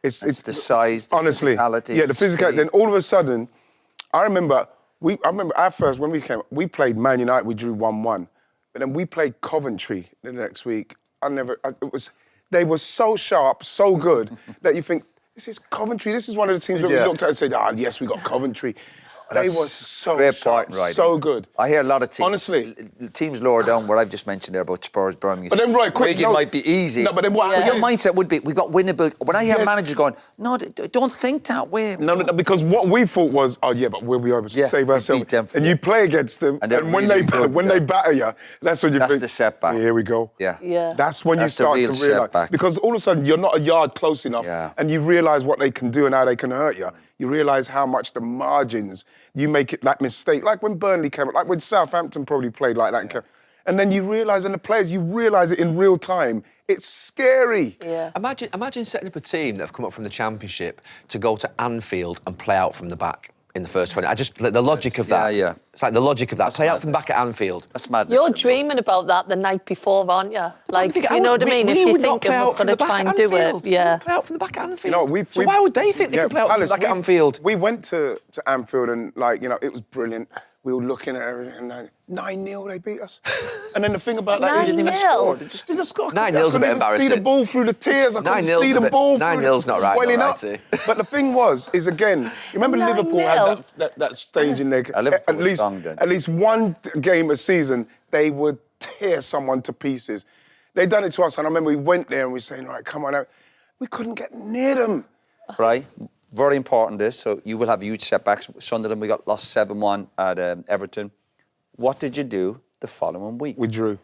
It's the size, the honestly, physicality. Yeah, the physicality. Then all of a sudden, I remember at first when we came, we played Man United, we drew 1-1. But then we played Coventry the next week. They were so sharp, so good, that you think, this is Coventry. This is one of the teams that we looked at and said, yes, we got Coventry. They were so sharp, so good. I hear a lot of teams. Honestly. Teams lower down, where I've just mentioned there about Spurs, Birmingham. But then, right, quick. It might be easy. No, but then what your mindset would be, we've got winnable. When I hear managers going, no, don't think that way. No, because what we thought was, but we'll be able to save ourselves. And you play against them, and when they batter you, that's when you think, that's the setback. Here we go. Yeah. That's when you start to realise. Setback. Because all of a sudden, you're not a yard close enough, and you realise what they can do and how they can hurt you. You realise how much the margins, you make it that mistake, like when Burnley came up, like when Southampton probably played like that. And then you realise, and the players, you realise it in real time. It's scary. Yeah. Imagine setting up a team that have come up from the Championship to go to Anfield and play out from the back in the first 20. The logic of that. Yeah. It's like the logic of that. That's play madness. out from the back at Anfield. That's madness. You're dreaming about that the night before, aren't you? Like, you know what I mean? If you think we're going to try and do it, play out from the back at Anfield. So why would they think they can play out from the back at Anfield? We went to Anfield and, it was brilliant. We were looking at everything and 9-0 they beat us. And then the thing about that is they didn't even score. They just didn't score. 9-0's a bit embarrassing. I couldn't see the ball through the tears. I couldn't see the ball through 9-0's not right, welling not up. right, But the thing is again, you remember Liverpool had that stage in their... At least one game a season, they would tear someone to pieces. They done it to us, and I remember we went there and we were saying, right, come on out. We couldn't get near them. Right. Very important this, so you will have huge setbacks. Sunderland, we got lost 7-1 at Everton. What did you do the following week? We drew.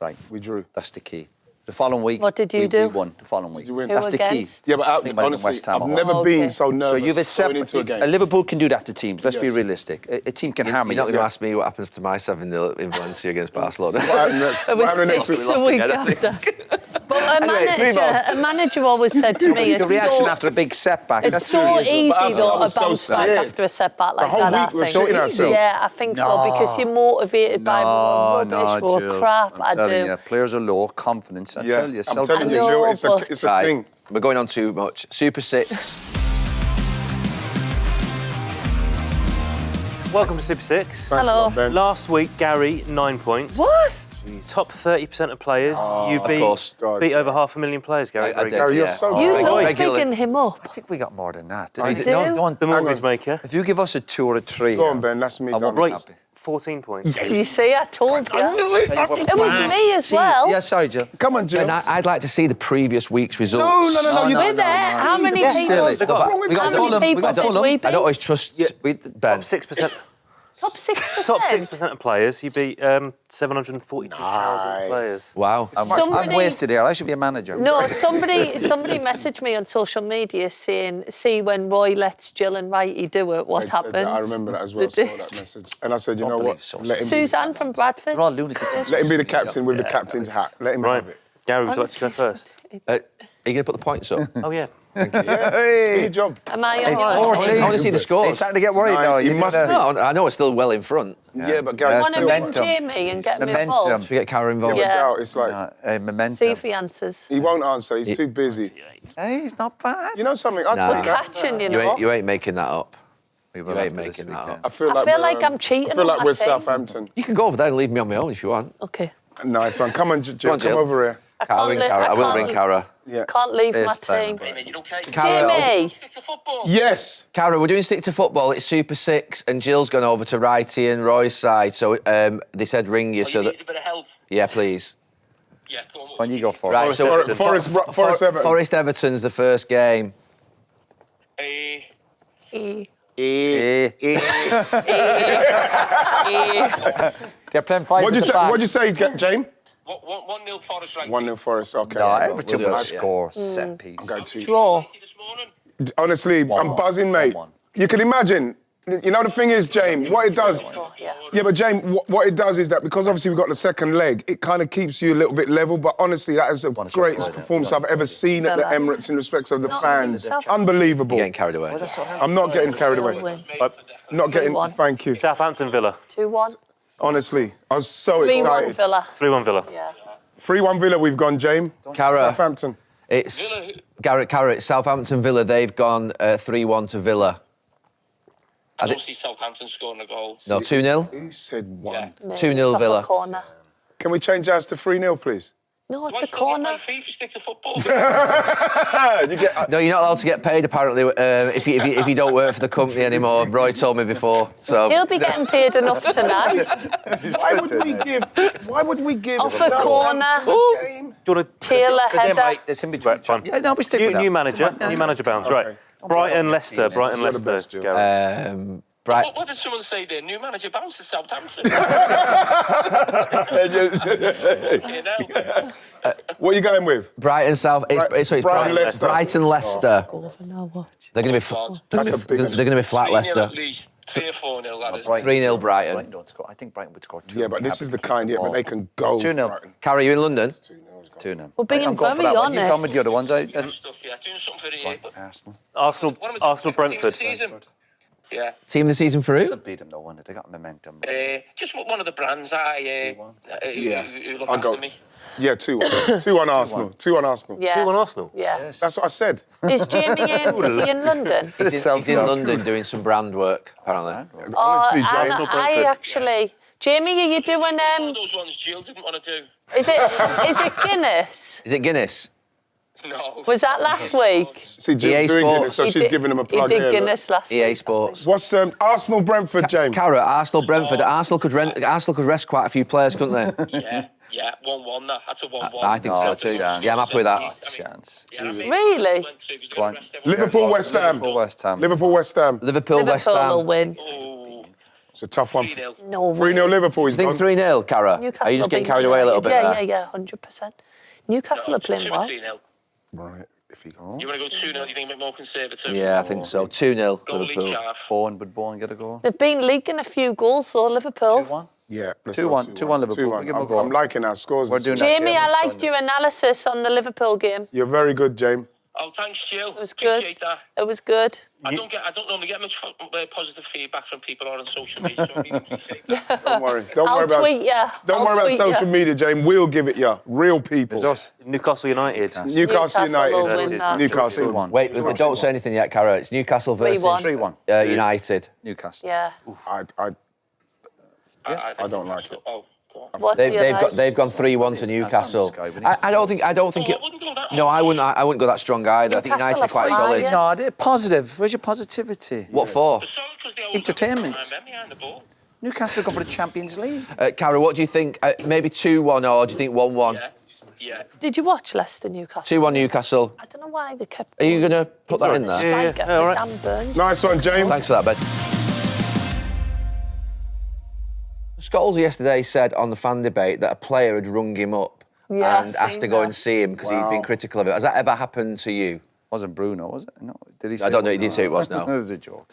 Right. We drew. That's the key. The following week, what did you do? We won the following week. Did you win? That's the key. Yeah, but honestly, I've never been so nervous going into a game. Liverpool can do that to teams. Let's be realistic. A team can harm you. You're not going to ask me what happens to my 7-0 in Valencia against Barcelona. What happened next? It was 6 the week after. But a manager always said to me, it's the reaction after a big setback. It's so easy though to bounce back after a setback like that, I think. Yeah, I think so, because you're motivated by rubbish or crap. I do. Players are low, confidence. I tell you, I'm telling you, Joe, it's a thing. We're going on too much. Super 6. Welcome to Super 6. Hello. Last week, Gary, 9 points. What? Top 30% of players. You beat over 500,000 players, Gary. Gary, you're so You good. love picking him up. I think we got more than that. The mortgage maker. If you give us a 2 or a 3... Go on, Ben, that's me. Right, 14 points. You see, I told you. It was me as well. Yeah, sorry, Jill. Come on, Jill. And I'd like to see the previous week's results. No. We're there. How many people? We got Fulham. I don't always trust Ben. Top 6%. Top 6%? Top 6% of players. You beat 742,000 players. Wow. I'm wasted here. I should be a manager. No, somebody messaged me on social media saying, see when Roy lets Jill and Righty do it, what happens? I remember that as well, saw that message. And I said, you know what? Let him Suzanne from Bradford. They're all lunatics. let him be the captain with the captain's hat. Let him have it. Gary, would you like to go first? Are you going to put the points up? Oh, yeah. Good job. Am I on I your want to see the scores. He's starting to get worried now. You must be. No, I know we're still well in front. Yeah, but Gary, I want to ring momentum. Jamie and get me Momentum. involved. Should we get Cara involved? Yeah. Gal, it's like, momentum. See if he answers. he won't answer. He's too busy. Hey, he's not bad. You know something? I'll Nah. take that. Catching, you know. You ain't making that up. We You will ain't after this making that weekend. up. I feel feel like like I'm cheating I feel on like my we're team. Southampton. You can go over there and leave me on my own if you want. Okay. Nice one. Come on, Jill. on, Come Jill. over here. I'll ring Cara. I will ring Cara. Yeah. Can't leave my This time. team. Cara, Jamie. Yes. Cara, we're doing stick to football. It's Super 6, and Jill's gone over to Righty and Roy's side. So they said ring you. So that a bit of help. yeah, please. Yeah, go on. When you go for Right, it. so Forest Everton. Forest Everton's the first game. E. They're playing 5 What'd you at the say? back. What'd you say, James? 1-0 Forest right. 1-0 Forest. Okay. No, Yeah, Everton We'll do will it, yeah. score set piece. Go to Draw. This morning. Honestly, I'm 1-1. buzzing, mate. 1-1. You can imagine. You know the thing is, James, what it does. Yeah, but James, what it does is that because obviously we've got the second leg, it kind of keeps you a little bit level. But honestly, that is the greatest performance I've ever seen at the Emirates in respect of the fans. Unbelievable. You're getting carried away. I'm not getting carried away. Not getting. 3-1. Thank you. Southampton Villa. 2-1. Honestly, I was so 3-1 excited. Villa. 3-1 Villa. Yeah. 3-1 Villa. We've gone, James. Cara, Southampton. it's Garrett Carrot, Southampton Villa. They've gone 3-1 to Villa. I don't see Southampton scoring a goal. No, 2-0. Who said 1? 2-0 Villa. Corner. Can we change ours to 3-0, please? No, Do I it's a still get corner. my fee for stick to football? You get. No, you're not allowed to get paid apparently if you don't work for the company anymore. Roy told me before. So He'll be getting paid enough tonight. Why would we give? Off a corner. Do you want to Taylor header. It's in between. Right, fine. Yeah, no, we stick with that. New manager bounds. Right. Brighton, Leicester. Brighton, You're the Leicester. best, Joe. Gary. What did someone say there? New manager bounce to Southampton. What are you going with? Brighton South. It's Brighton, Leicester. Brighton Leicester. Now watch. They're going to be. That's a big one. They're going to be flat 3-0 Leicester. at least. 3 or 4-0, that is. 3-0 Brighton. Brighton don't score. I think Brighton would score 2. Yeah, but this is the kind, but they can go. 2-0. Brighton. Carrie, you in London? 2-0. We're being I'm going for very that one. You honest. come with the other ones. Doing stuff, yeah. Doing something for the year. Arsenal. Arsenal, Brentford. Yeah. Team of the season for who? They'll beat them, no wonder. They got momentum. Just one of the brands who look I'll go. after me. Yeah, 2-1. 2-1 Arsenal. 2-1 Arsenal. Yeah. 2-1 Arsenal. Yeah. That's what I said. Is Jamie in? Is he in London? He's in London doing some brand work, apparently. Honestly, And James. I actually... Jamie, are you doing... One of those ones Jill didn't want to do. Is it Guinness? Is it Guinness? No. Was that last week? See, Jill EA doing Sports. it, so He she's did- giving him a plug He did here, look. Guinness last week. EA Sports. What's Arsenal Brentford, James? Cara, Arsenal Brentford. Arsenal could rest quite a few players, couldn't they? Yeah, 1-1. That's a 1-1. I think so too. Yeah, I'm happy with that. Chance. Really? Liverpool, West Ham. West Ham. Liverpool, West Ham. Liverpool, West Liverpool will Ham. win. It's a tough one. 3-0. No way. 3-0 Liverpool. You think 3-0, Cara? Newcastle Are you just getting beat carried away a little bit there? Yeah, 100%. Newcastle are playing well. 2-0. Right. If you go. You want to go 2-0? You think a bit more conservative? Yeah, I think so. 2-0 Goalie Liverpool. chaff. Bowen, would Bowen get a goal? They've been leaking a few goals, though, Liverpool. 2-1. Yeah. let's 2-1, go 2-1 Liverpool. 2-1. Give them a goal. I'm liking our scores. We're this doing week. that. Jamie, I liked your analysis on the Liverpool game. You're very good, James. Oh, thanks, Jill. It was good. Appreciate that. It was good. I don't normally get much positive feedback from people on social media, so I really appreciate that. Don't worry. Don't I'll worry about. tweet ya. Don't I'll worry about tweet social ya. media, James. We'll give it you. Real people. It's us. Newcastle United. Newcastle will United. win that. Newcastle. 3-1. Wait, don't say anything yet, Cara. It's Newcastle versus 3-1. 3-1. United. Newcastle. Yeah. I don't like it. Oh, go on. What do you like? They've gone 3-1 to Newcastle. I don't think I it. wouldn't go that No, I wouldn't go that strong either. I think Newcastle United are quite are solid. fine, No, they're positive. Where's your positivity? What for? Solid 'cause they always Entertainment. have time behind the ball. Newcastle go for the Champions League. Cara, what do you think? Maybe 2-1 or do you think 1-1? Yeah. Did you watch Leicester Newcastle? 2-1 Newcastle. I don't know why they kept... Are you going to put that in there? Yeah, Striker, all right. Dan Burns. Nice one, James. Thanks for that, Ben. Scholes yesterday said on the fan debate that a player had rung him up and asked to go and see him because he'd been critical of it. Has that ever happened to you? Wasn't Bruno, was it? No. Did he say I don't know. it? He didn't say it was, no. It was a joke.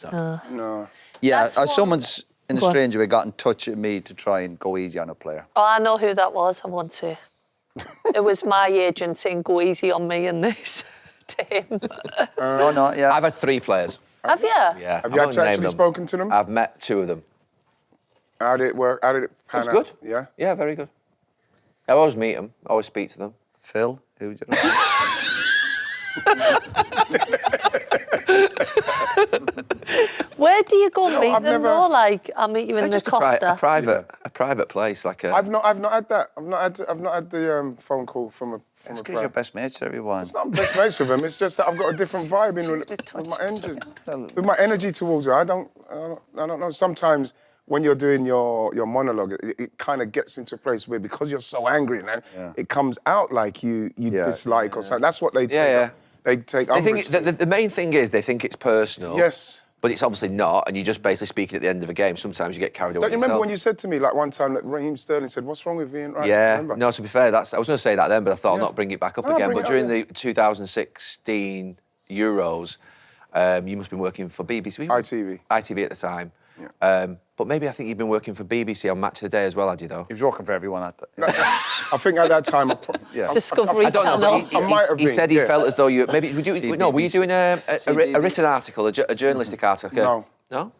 No. Yeah, someone's in a strange way got in touch with me to try and go easy on a player. Oh, I know who that was. I won't say. It was my agent saying, go easy on me and this to him. Yeah. I've had 3 players. Have you? Yeah. Have you actually spoken to them? I've met 2 of them. How did it work? How did it pan out? It was good. Yeah? Yeah, very good. I always meet them. I always speak to them. Phil, who did it? Where do you go meet them though? Like, I'll meet you in the Costa. A private place, like a... I've not had that. I've not had the phone call from a It's because you're best mates to everyone. It's not I'm best mates with them. It's just that I've got a different vibe with my energy towards her. I don't know. Sometimes when you're doing your monologue, it kind of gets into a place where because you're so angry now, it comes out like you dislike or something. That's what they take. They take. The main thing is they think it's personal. Yes. But it's obviously not, and you're just basically speaking at the end of a game. Sometimes you get carried away. Don't you remember when you said to me, like one time, that Raheem Sterling said, "What's wrong with Ian Wright?" Yeah. Remember? No, to be fair, I was going to say that then, but I thought I'll not bring it back up again. But during the 2016 Euros, you must have been working for BBC. ITV at the time. Yeah. But maybe I think you've been working for BBC on Match of the Day as well, had you, though? He was working for everyone at that. I think at that time, Discovery. I don't know. But he said he felt as though you were you doing a written article, a journalistic article? No.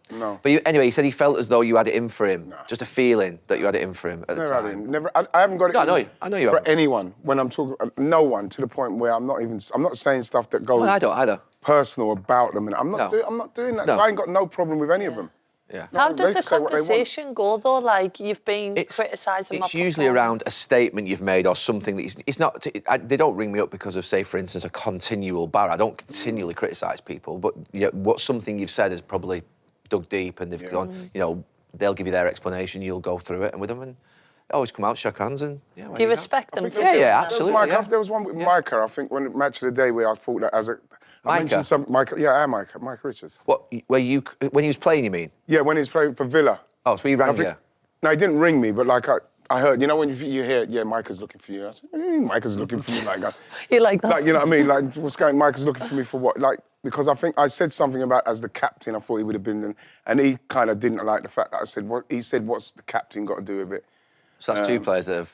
But anyway, he said he felt as though you had it in for him. No. Just a feeling that you had it in for him at the time. Never. I haven't got it. No, I know you for haven't. anyone. When I'm talking, no one to the point where I'm not saying stuff that goes. I don't either. Personal about them, and I'm not doing that. No. So I ain't got no problem with any of them. Yeah. How does the conversation go though? Like you've been criticising my It's usually around a statement you've made or something that it's not. They don't ring me up because of, say, for instance, a continual bar. I don't continually criticise people, but what something you've said has probably dug deep and they've gone. They'll give you their explanation. You'll go through it and with them and always come out, shake hands and. Yeah, do you respect them? Yeah, absolutely. There was one with Micah. I think when Match of the Day where I thought that as a. Micah? Micah Richards. What? When he was playing, you mean? Yeah, when he was playing for Villa. Oh, so he rang you? No, he didn't ring me, but like I heard, when you hear, Micah's looking for you. I said, what do you mean Micah's looking for me? Like, you like that? Like, you know what I mean? Like, what's going? Micah's looking for me for what? Like, because I think I said something about as the captain, I thought he would have been, and he kind of didn't like the fact that I said, he said, what's the captain got to do with it? So that's 2 players that have...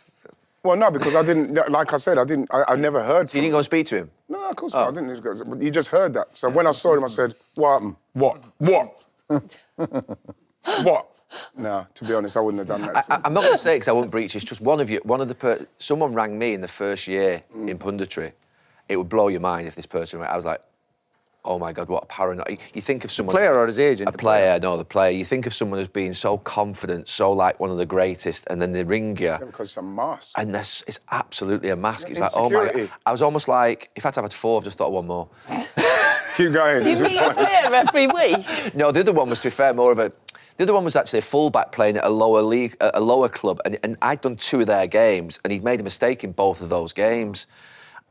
Well, no, because I didn't, like I said, I never heard from You didn't go and speak to him? No, of course not. I didn't. But you just heard that. So when I saw him, I said, what happened? What? What? No, to be honest, I wouldn't have done that. I'm not going to say it because I won't breach. It's just someone rang me in the first year in punditry. It would blow your mind if this person rang. I was like, oh my God, what a paranoid. You think of someone... The player or his agent? The player. The player. You think of someone as being so confident, so like one of the greatest, and then they ring you. Yeah, because it's a mask. And it's absolutely a mask. It's like, oh my God. I was almost like, if I'd have had 4, I've just thought one more. Keep going. Do you meet a player every week? No, the other one was, to be fair, more of a... The other one was actually a fullback playing at a lower league, a lower club, and I'd done 2 of their games, and he'd made a mistake in both of those games.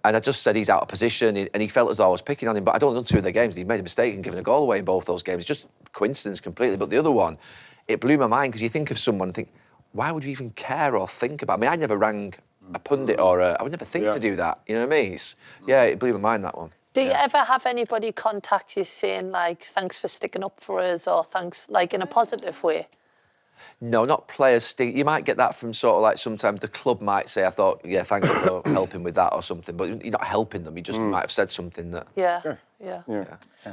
And I just said he's out of position, and he felt as though I was picking on him, but I'd only done 2 of their games, and he'd made a mistake and given a goal away in both those games. It's just coincidence completely. But the other one, it blew my mind, because you think of someone and think, why would you even care or think about it? I mean, I never rang a pundit I would never think to do that, you know what I mean? It blew my mind, that one. Do you ever have anybody contact you saying, like, thanks for sticking up for us, or thanks, like, in a positive way? No, not players. You might get that from sort of like sometimes the club might say, I thought, thanks for helping with that or something, but you're not helping them. You just might have said something that... Yeah.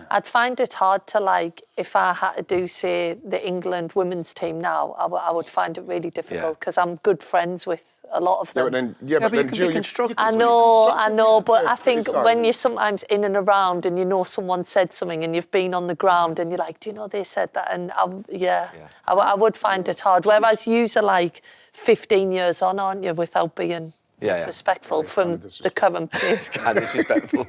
I'd find it hard to, like, if I had to do, say, the England women's team now, I would find it really difficult because I'm good friends with a lot of them. But you can be constructive. I know, but I think when you're sometimes in and around and someone said something and you've been on the ground and you're like, do you know they said that? And I would find it hard. Whereas yous are like 15 years on, aren't you, without being... disrespectful from the current place. Kind of disrespectful.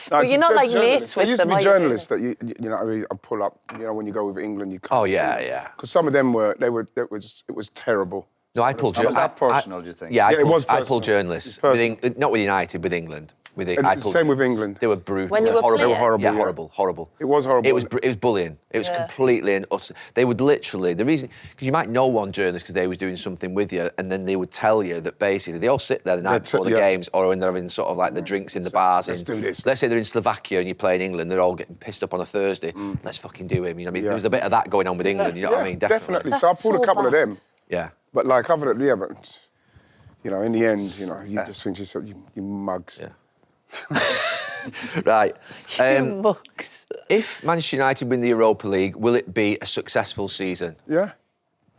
But you're not like mates with them. There used to be journalists that I pull up. When you go with England, you can't. Oh yeah. Because some of them it was terrible. No, I pulled. Was that personal? Do you think? Yeah, it was. I pulled journalists, not with United, with England. with it. Same with England. They were brutal. When you were horrible. playing? They were horrible. Yeah, horrible. It was horrible. It was bullying. It was completely and utter. They would literally, the reason, because you might know one journalist because they was doing something with you, and then they would tell you that basically they all sit there the night before the games, or when they're having sort of like the drinks in the bars. Let's do this. Let's say they're in Slovakia and you're playing England, they're all getting pissed up on a Thursday. Let's fucking do him. You know what I mean? There was a bit of that going on with England. You know what I mean? Definitely. So I pulled a couple of them. Yeah. But like other than but you know, in the end, you know, you just think to yourself, you mugs. Yeah. Right. Mugs. If Manchester United win the Europa League, will it be a successful season? Yeah.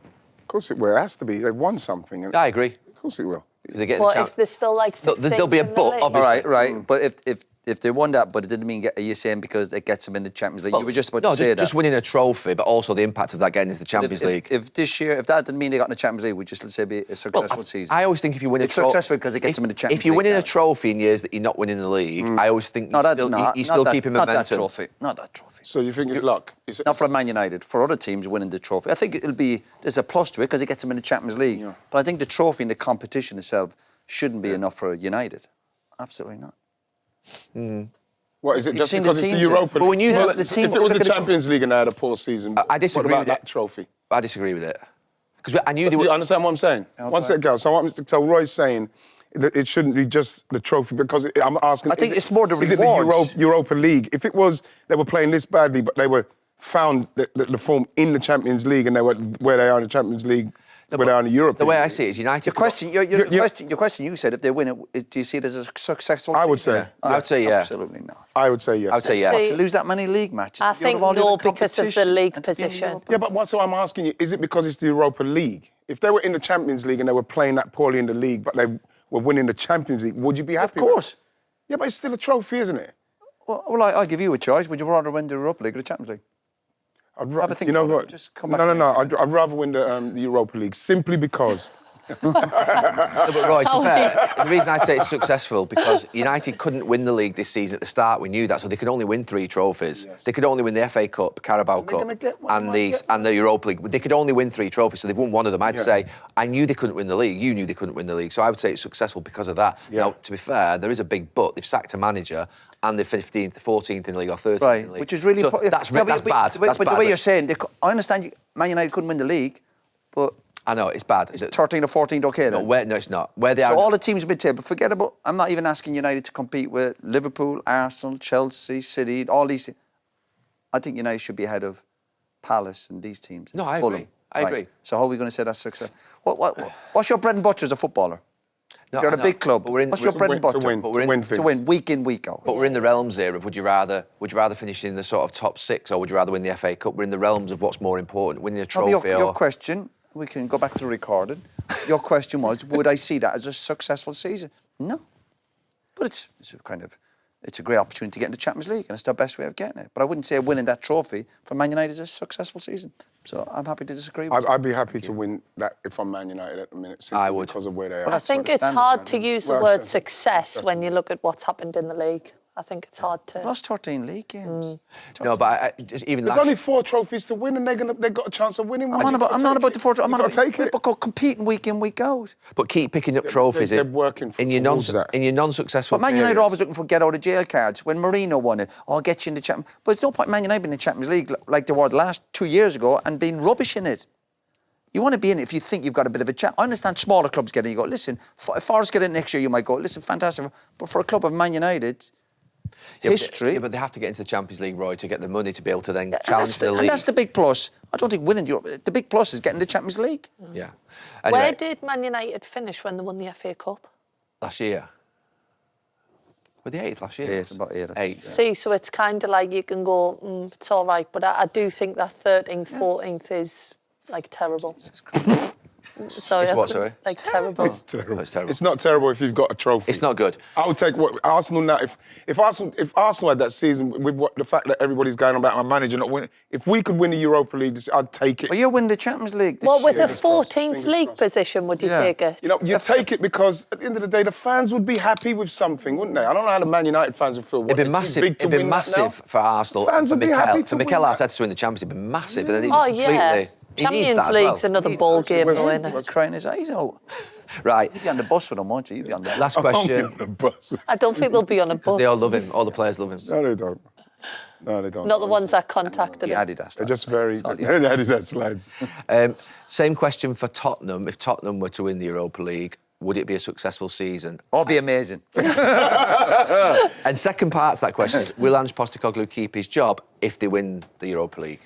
Of course it will. It has to be. They've won something. I agree. Of course it will. But if there's still like 15 there'll be a but, obviously. Right. But if they won that, but it didn't mean, are you saying because it gets them in the Champions League? You were just about to say that. Just winning a trophy, but also the impact of that getting into the Champions League. If this year, if that didn't mean they got in the Champions League, would you still say be a successful season? I always think if you win a trophy... It's successful because it gets them in the Champions League. If you're winning a trophy in years that you're not winning the league, I always think you're still keeping momentum. Not that trophy. Not that trophy. So you think it's luck? Not for Man United. For other teams winning the trophy. I think there's a plus to it because it gets them in the Champions League. Yeah. But I think the trophy and the competition itself shouldn't be enough for United. Absolutely not. What, is it just because it's the Europa League? But when you if it was the Champions League and they had a poor season, I disagree what with about that trophy? I disagree with it. Because I knew they were... You understand what I'm saying? One second, Gal. So I want Mr. Tell Roy's saying that it shouldn't be just the trophy because I'm asking... I think it's more the rewards. Is it the Europa League? If it was they were playing this badly, but they were found the form in the Champions League and they were where they are in the Champions League... where they are in the Europe. The way I see it is United... Your question, you said, if they win it, do you see it as a successful season? I would say. I would say yeah. Absolutely not. I would say yes. I would say yes. To lose that many league matches? I think no, because of the league position. Yeah, but so I'm asking you, is it because it's the Europa League? If they were in the Champions League and they were playing that poorly in the league, but they were winning the Champions League, would you be happy? Of course. Yeah, but it's still a trophy, isn't it? Well, I'll give you a choice. Would you rather win the Europa League or the Champions League? I'd rather think. You know what? Just come back. No. I'd rather win the Europa League simply because. No, but Roy, to be fair, the reason I'd say it's successful because United couldn't win the league this season at the start. We knew that, so they could only win 3 trophies. Yes. They could only win the FA Cup, Carabao Cup, and the Europa League. They could only win 3 trophies, so they've won one of them. I'd say I knew they couldn't win the league. You knew they couldn't win the league, so I would say it's successful because of that. Yeah. Now, to be fair, there is a big but. They've sacked a manager. And they're 15th, 14th in the league or 13th in the league. Which is really... So that's bad. But the way you're saying, I understand Man United couldn't win the league, but... I know, it's bad. Is 13th or 14th okay then? No, it's not. Where they are... So all the teams mid-table, forget about... I'm not even asking United to compete with Liverpool, Arsenal, Chelsea, City, all these... I think United should be ahead of Palace and these teams. No, I agree. I agree. So how are we going to say that's success? What's your bread and butter as a footballer? No, you're a big club. What's your bread and butter? To win, week in, week out. But we're in the realms here of would you rather finish in the sort of top 6 or would you rather win the FA Cup? We're in the realms of what's more important, winning a trophy Your question, we can go back to the recording. Your question was, would I see that as a successful season? No. But it's a great opportunity to get into the Champions League and it's the best way of getting it. But I wouldn't say winning that trophy for Man United is a successful season. So I'm happy to disagree with you. I'd be happy to win that if I'm Man United at the minute, simply because of where they are. I think it's hard to use the word success when you look at what's happened in the league. I think it's hard to... We've lost 13 league games. No, but even there's only 4 trophies to win and they've got a chance of winning one. I'm not about the 4 trophies. I'm not take it. But competing week in, week out. But keep picking up trophies they're working in your non-successful But Man United are always looking for get-out-of-jail cards. When Mourinho won it, I'll get you in the Champions... But it's no point Man United being in the Champions League like they were the last 2 years ago and being rubbish in it. You want to be in it if you think you've got a bit of a chance. I understand smaller clubs get in, you go, listen, if Forest get in next year, you might go, listen, fantastic. But for a club of Man United... history. But they have to get into the Champions League, Roy, to get the money to be able to then challenge the league. And that's the big plus. I don't think winning Europe... The big plus is getting the Champions League. Yeah. Anyway, where did Man United finish when they won the FA Cup? Last year. Were they 8th last year? 8th, about 8th. 8th. Yeah. See, so it's kind of like you can go, it's all right, but I do think that 13th, 14th is, like, terrible. Sorry, it's what, sorry? Like terrible. It's terrible. Oh, it's terrible. It's not terrible if you've got a trophy. It's not good. I would take what Arsenal now. If Arsenal had that season with the fact that everybody's going on about my manager not winning, if we could win the Europa League, I'd take it. Well, you're winning the Champions League. Well, with a 14th league position, would you take it? You know, you take it because at the end of the day, the fans would be happy with something, wouldn't they? I don't know how the Man United fans would feel. It'd be massive. It'd be massive for Arsenal. Fans would be happy to Mikel win that. Arteta to win the Champions League. It'd be massive. Oh, yeah. Champions League's another ball game, though, isn't it? We're crying his eyes out. Right. You'd be on the bus with him, won't you? You'd be on the bus. Last question. On the bus. I don't think they'll be on a bus. They all love him. All the players love him. No, they don't. No, they don't. Not the ones that contacted him. Adidas. They're just very... Adidas lads. Same question for Tottenham. If Tottenham were to win the Europa League, would it be a successful season? Oh, be amazing. And second part to that question is, will Ange Postecoglou keep his job if they win the Europa League?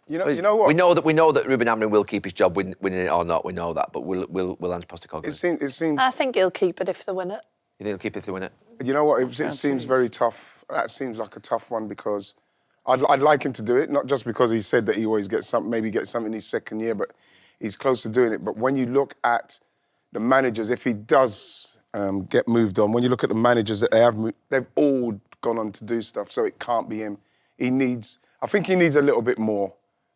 You know what? We know that Ruben Amorim will keep his job, winning it or not. We know that, but will Ange Postecoglou? It seems. I think he'll keep it if they win it. You think he'll keep it if they win it? You know what? It seems very tough. That seems like a tough one because I'd like him to do it, not just because he said that he always gets something, maybe gets something in his second year, but he's close to doing it. But when you look at the managers, if he does get moved on, when you look at the managers that they've all gone on to do stuff, so it can't be him. I think he needs a little bit more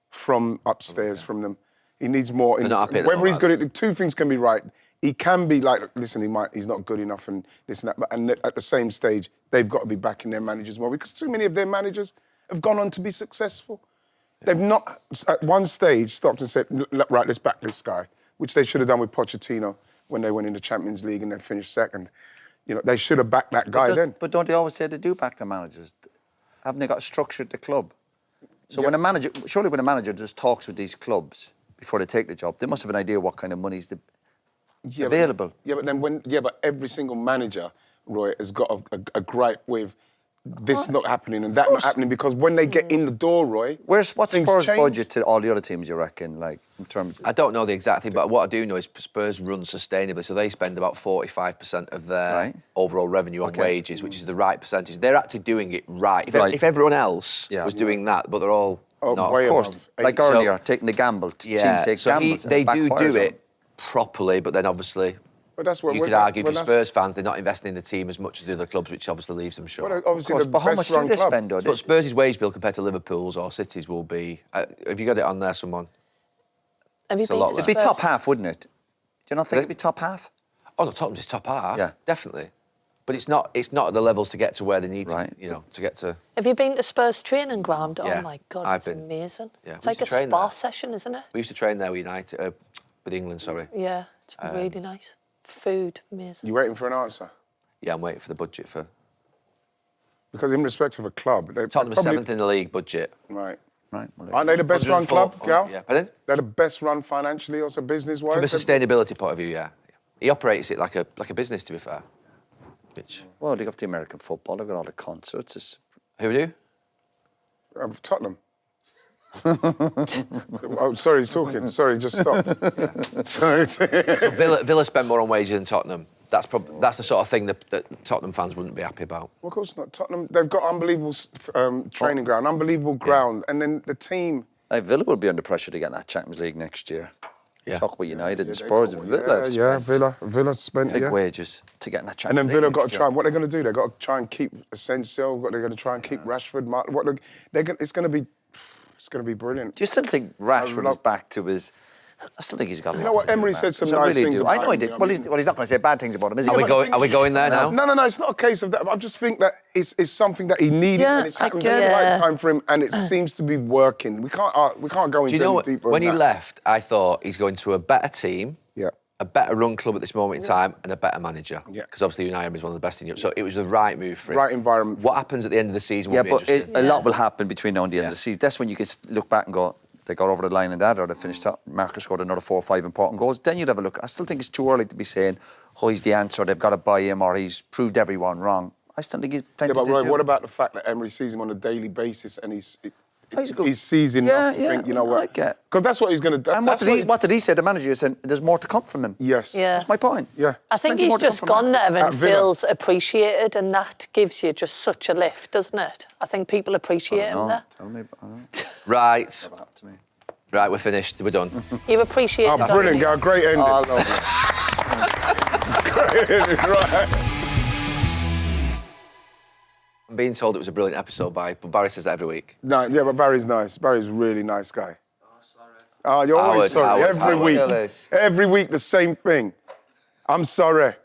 from upstairs from them. He needs more. Whether he's good at two things can be right. He can be like, listen, he's not good enough and this and that. And at the same stage, they've got to be backing their managers more because too many of their managers have gone on to be successful. They've not, at one stage, stopped and said, right, let's back this guy, which they should have done with Pochettino when they went in the Champions League and they finished second. You know, they should have backed that guy then. But don't they always say they do back the managers? Haven't they got structure at the club? So when a manager just talks with these clubs before they take the job, they must have an idea what kind of money's available. But every single manager, Roy, has got a gripe with this not happening and that not happening because when they get in the door, Roy, what's Spurs' change. budget to all the other teams, you reckon, like, in terms of... I don't know the exact thing, but what I do know is Spurs run sustainably, so they spend about 45% of their overall revenue on wages, which is the right percentage. They're actually doing it right. If everyone else was doing that, but they're all not, of course. Like earlier, taking the gamble. Teams take gambles. They do it properly, but then obviously... But that's what you could argue for Spurs fans, they're not investing in the team as much as the other clubs, which obviously leaves them short. Well, obviously but how much do they spend? But Spurs' wage bill compared to Liverpool's or City's will be... have you got it on there, someone? It'd be top half, wouldn't it? Do you not think it'd be top half? Oh, no, Tottenham's top half. Yeah. Definitely. But it's not at the levels to get to where they need to, to get to... Have you been to Spurs training ground? Yeah, oh, my God, it's amazing. Yeah. It's like a spa session, isn't it? We used to train there with United, with England, sorry. Yeah, it's really nice. Food, amazing. You waiting for an answer? Yeah, I'm waiting for the budget for... Because in respect of a club... Tottenham are 7th in the league budget. Right. Well, aren't they the best run club, Gal? Yeah, pardon? They're the best run financially, also business-wise? From a sustainability point of view, yeah. He operates it like a business, to be fair. Well, they got the American football, they've got all the concerts. Who do? Tottenham. Oh, sorry, he's talking. Sorry, just stopped. Sorry. So Villa spend more on wages than Tottenham. That's the sort of thing that Tottenham fans wouldn't be happy about. Well, of course not. Tottenham, they've got unbelievable training ground, unbelievable ground, and then the team... Villa will be under pressure to get that Champions League next year. Yeah. Talk about United and Spurs. Villa spent big wages to get in that Champions League. And then Villa got to try. What they're going to do? They've got to try and keep Asensio. They're going to try and keep Rashford. It's going to be brilliant. Do you still think Rashford is back to his... I still think he's got a lot. You know what? Emery said some nice things about him. I know he did. Well, he's not going to say bad things about him, is he? Are we going there now? No. It's not a case of that. I just think that it's something that he needed and it's happened at the right time for him, and it seems to be working. We can't go into any deeper. When he left, I thought he's going to a better team, a better run club at this moment in time, and a better manager. Yeah. Because obviously United is one of the best in Europe, so it was the right move for him. Right environment. What happens at the end of the season? Yeah, but a lot will happen between now and the end of the season. That's when you can look back and go, they got over the line in that, or they finished up. Marcus scored another 4 or 5 important goals. Then you'd have a look. I still think it's too early to be saying, oh, he's the answer, they've got to buy him, or he's proved everyone wrong. I still think he's plenty to do. What about the fact that Emery sees him on a daily basis and he's seizing enough to think, you know what? Because that's what he's going to do. And what did he say? The manager said, there's more to come from him. Yes. Yeah. That's my point. Yeah. I think he's just gone there and feels appreciated, and that gives you just such a lift, doesn't it? I think people appreciate him there. Tell me. Right. Right, we're finished. We're done. You appreciate that. Oh, brilliant, Gal. Great ending. Oh, lovely. Great ending, right. I'm being told it was a brilliant episode but Barry says that every week. No, yeah, but Barry's nice. Barry's a really nice guy. Oh, sorry. Oh, you're always sorry. Every week the same thing. I'm sorry.